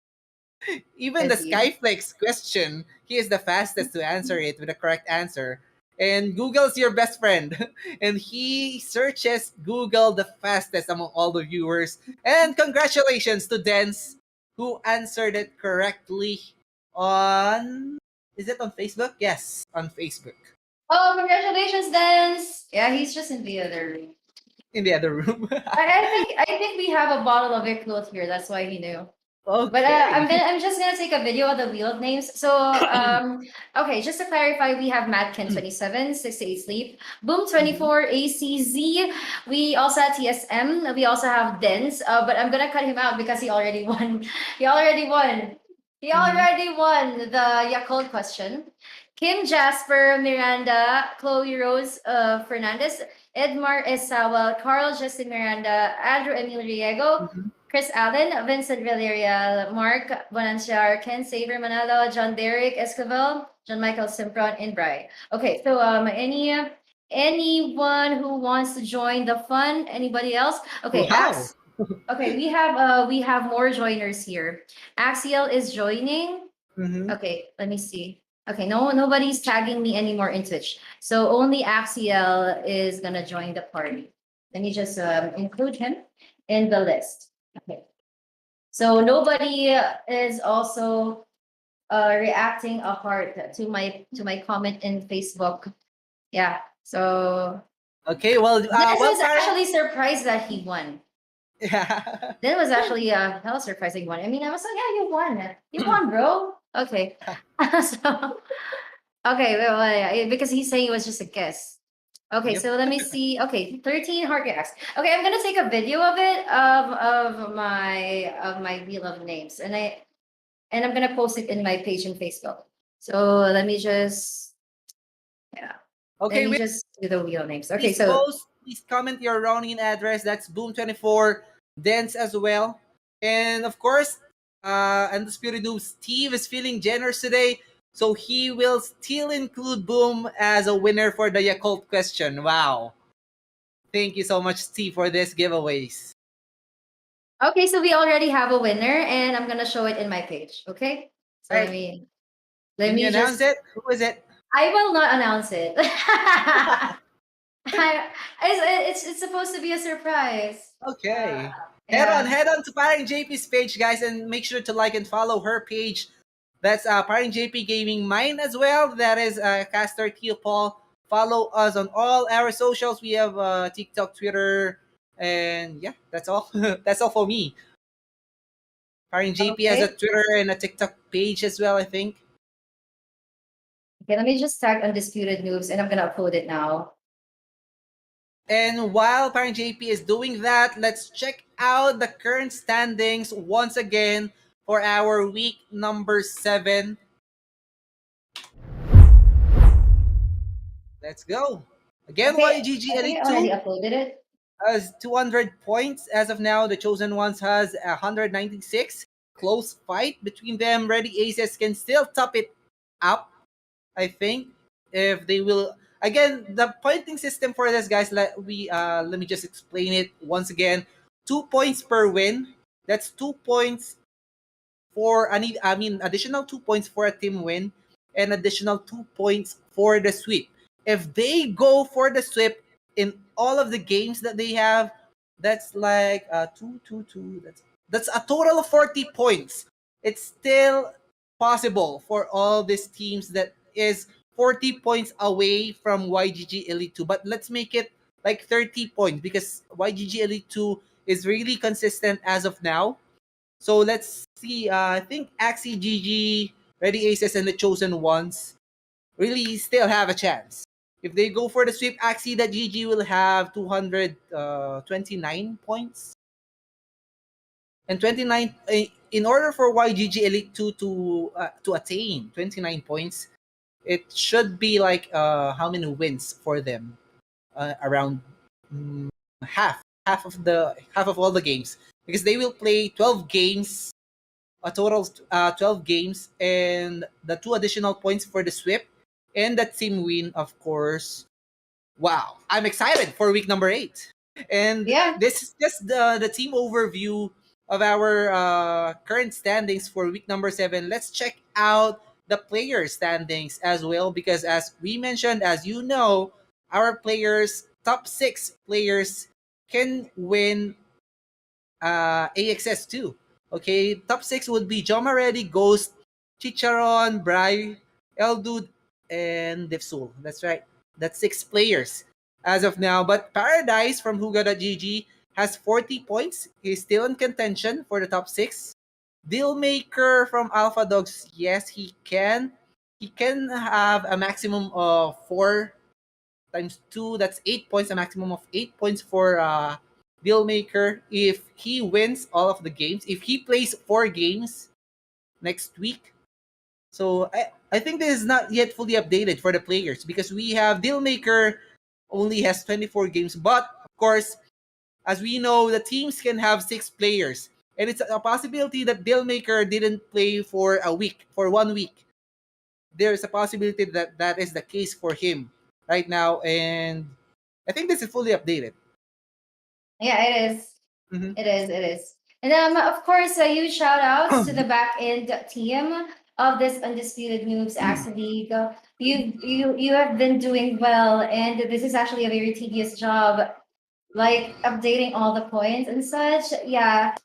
Even the Is he? Skyflex question, he is the fastest to answer it with the correct answer. And Google's your best friend. And he searches Google the fastest among all the viewers. And congratulations to Dens, who answered it correctly on. Is it on Facebook? Yes, on Facebook. Oh, congratulations, Dance! Yeah, he's just in the other room. In the other room. I think we have a bottle of Vicloth here. That's why he knew. But Okay. I'm just gonna take a video of the wheel of names. So okay, just to clarify, we have Madkin 27, 68 Sleep, Boom Mhm. 24, ACZ. We also have TSM. We also have Dens. But I'm gonna cut him out because he already won. He already won. He Mhm. already won the Yakult question. Kim Jasper, Miranda, Chloe Rose, Fernandez, Edmar Esawa, Carl Justin Miranda, Andrew Emil Riego, Mhm. Chris Allen, Vincent Villarreal, Mark Bonanciar, Ken Saver Manalo, John Derek Escovel, John Michael Simpron, and Bry. Okay, so anyone who wants to join the fun? Anybody else? Okay, Wow. Okay, we have more joiners here. Axiel is joining. Mhm. Okay, let me see. Okay, nobody's tagging me anymore in Twitch. So only Axiel is gonna join the party. Let me just include him in the list. Okay. So nobody is also reacting a heart to my comment in Facebook. Yeah. So Okay, well, Dennis well, was parang, actually surprised that he won. yeah. Then was actually hell surprising one. I mean, I was like, yeah, you won. You won, bro. Okay. So okay, well, yeah, because he's saying it was just a guess. Okay, Yep. so let me see. Okay, 13 heart reacts. Okay, I'm gonna take a video of it of my wheel of names, and I'm gonna post it in my page in Facebook. So let me just yeah, let Okay, me just do the wheel names. Okay, please so post, please comment your rounding address. That's Boom24 Dance as well. And of course, Undisputed Noob Steve is feeling generous today. So he will still include Boom as a winner for the Yakult question. Wow. Thank you so much, Steve, for this giveaways. okay, so we already have a winner, and I'm gonna show it in my page. Okay, so All right. let Can you me announce just it? Who is it? I will not announce it. It's supposed to be a surprise. Okay. Yeah. Head on to Paring JP's page, guys, and make sure to like and follow her page. That's Paring JP Gaming. Mine as well. That is Caster Teal Paul. Follow us on all our socials. We have TikTok, Twitter, and yeah, that's all. That's all for me. Paring JP has a Okay. Twitter and a TikTok page as well, I think. Okay, let me just tag Undisputed Noobs and I'm gonna upload it now. And while Parang JP is doing that, let's check out the current standings once again for our week number 7. Let's go. Again, Okay, YGG I think Elite I already 2 uploaded it. has 200 points as of now. The Chosen Ones has 196. Close fight between them. Ready Aces can still top it up, I think, if they will. Again, the pointing system for this, guys, let me just explain it once again. 2 points per win. That's 2 points for I mean additional 2 points for a team win, and additional 2 points for the sweep. If they go for the sweep in all of the games that they have, that's like two two two. That's a total of 40 points. It's still possible for all these teams that is 40 points away from YGG Elite 2. But let's make it like 30 points because YGG Elite 2 is really consistent as of now. So let's see. I think Axie GG, Ready Aces, and the Chosen Ones really still have a chance. If they go for the sweep, Axie that GG will have 229 points. And 29, in order for YGG Elite 2 to attain 29 points, it should be like how many wins for them? Around mm, half of all the games, because they will play 12 games, a total 12 games, and the two additional points for the sweep and the team win, of course. Wow, I'm excited for week number 8. And Yeah. this is just the team overview of our current standings for week number 7. Let's check out the player standings as well, because as we mentioned, as you know, our players, top 6 players, can win AXS too. Okay, top 6 would be Joma Reddy, Ghost, Chicharon, Bry, Eldude, and Defsul. That's right. That's 6 players as of now. But Paradise from Huga.gg has 40 points. He's still in contention for the top 6. Dealmaker from Alpha Dogs, yes, he can. He can have a maximum of 4 times 2, that's 8 points, a maximum of 8 points for Dealmaker if he wins all of the games. If he plays 4 games next week. So I think this is not yet fully updated for the players, because we have Dealmaker only has 24 games. But of course, as we know, the teams can have 6 players. And it's a possibility that Dealmaker didn't play for a week, for 1 week. There's a possibility that that is the case for him right now. And I think this is fully updated. Yeah, it is. Mm-hmm. It is. It is. And of course, a huge shout outs to the back end team of this Undisputed Noobs Axie League. You have been doing well, and this is actually a very tedious job, like updating all the points and such. Yeah,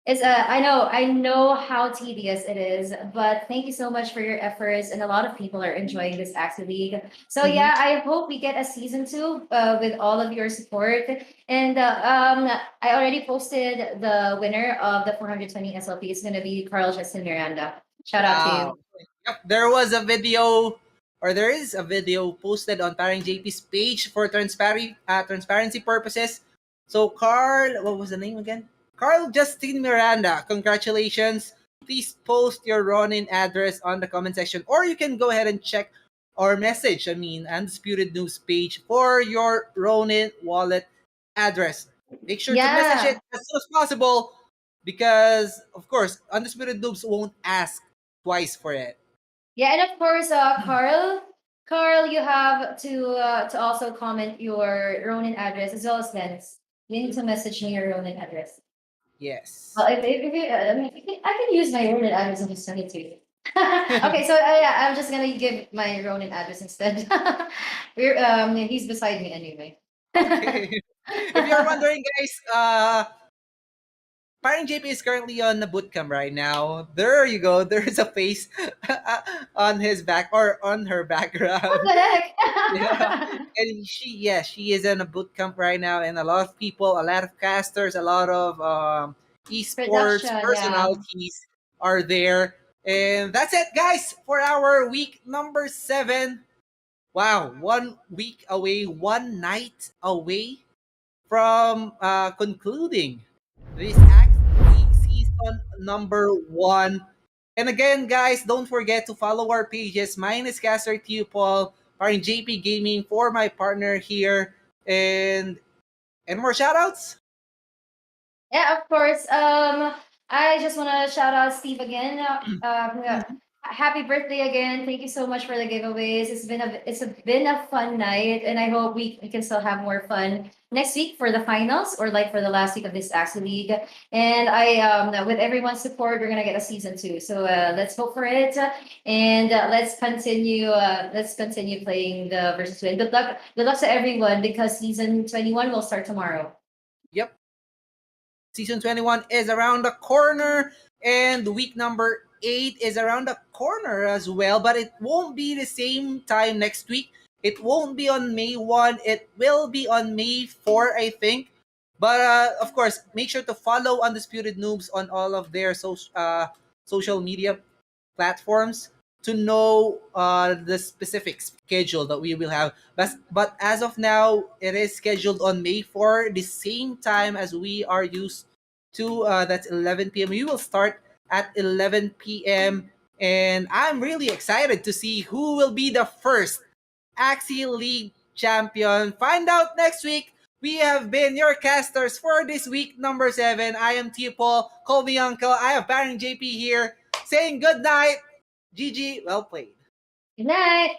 it's I know how tedious it is, but thank you so much for your efforts, and a lot of people are enjoying this Axie League. So Mm-hmm. yeah, I hope we get a season 2 with all of your support. And I already posted the winner of the 420 SLP. It's gonna be Carl Justin Miranda. Shout out to Wow. you. Yep, there was a video, or there is a video posted on Parang JP's page for transparency purposes. So Carl, what was the name again? Carl Justin Miranda. Congratulations. Please post your Ronin address on the comment section, or you can go ahead and check or message, Undisputed News page for your Ronin wallet address. Make sure to message it Yeah. as soon as possible, because of course Undisputed Noobs won't ask twice for it. Yeah, and of course, Carl, you have to also comment your Ronin address as well as Lens. You need to message me your Ronin address. Yes. Well, if you, I mean, I can use my Ronin address and just send it to you. Okay, so yeah, I'm just gonna give my Ronin address instead. He's beside me anyway. Okay. If you're wondering, guys, Parang JP is currently on the bootcamp right now. There you go. There's a face on his back, or on her What background. the Yeah, heck? and she is in a boot camp right now, and a lot of people, a lot of casters, a lot of esports Production, yeah. personalities are there. And that's it, guys, for our week number 7. Wow, 1 week away, one night away from concluding this Axie season number 1. And again, guys, don't forget to follow our pages. Mine is Caster Paul, Parin JP Gaming for my partner here. And more shoutouts? Yeah, of course. I just want to shout out Steve again. Yeah, happy birthday again! Thank you so much for the giveaways. Been a fun night, and I hope we can still have more fun next week for the finals, or like for the last week of this Axie League. And with everyone's support, we're gonna get a season 2. So let's hope for it, and let's continue. Let's continue playing the versus win. Good luck! Good luck to everyone, because season 21 will start tomorrow. Yep. Season 21 is around the corner, and week number 8 is around the corner as well, but it won't be the same time next week. It won't be on May 1. It will be on May 4, I think. But of course, make sure to follow Undisputed Noobs on all of their social media platforms to know the specific schedule that we will have. But as of now, it is scheduled on May 4, the same time as we are used to that's 11 p.m. We will start at 11 p.m. And I'm really excited to see who will be the first Axie League champion. Find out next week. We have been your casters for this week number 7. I am Tipo. Call me Uncle. I have Baron JP here saying good night. GG, well played. Good night.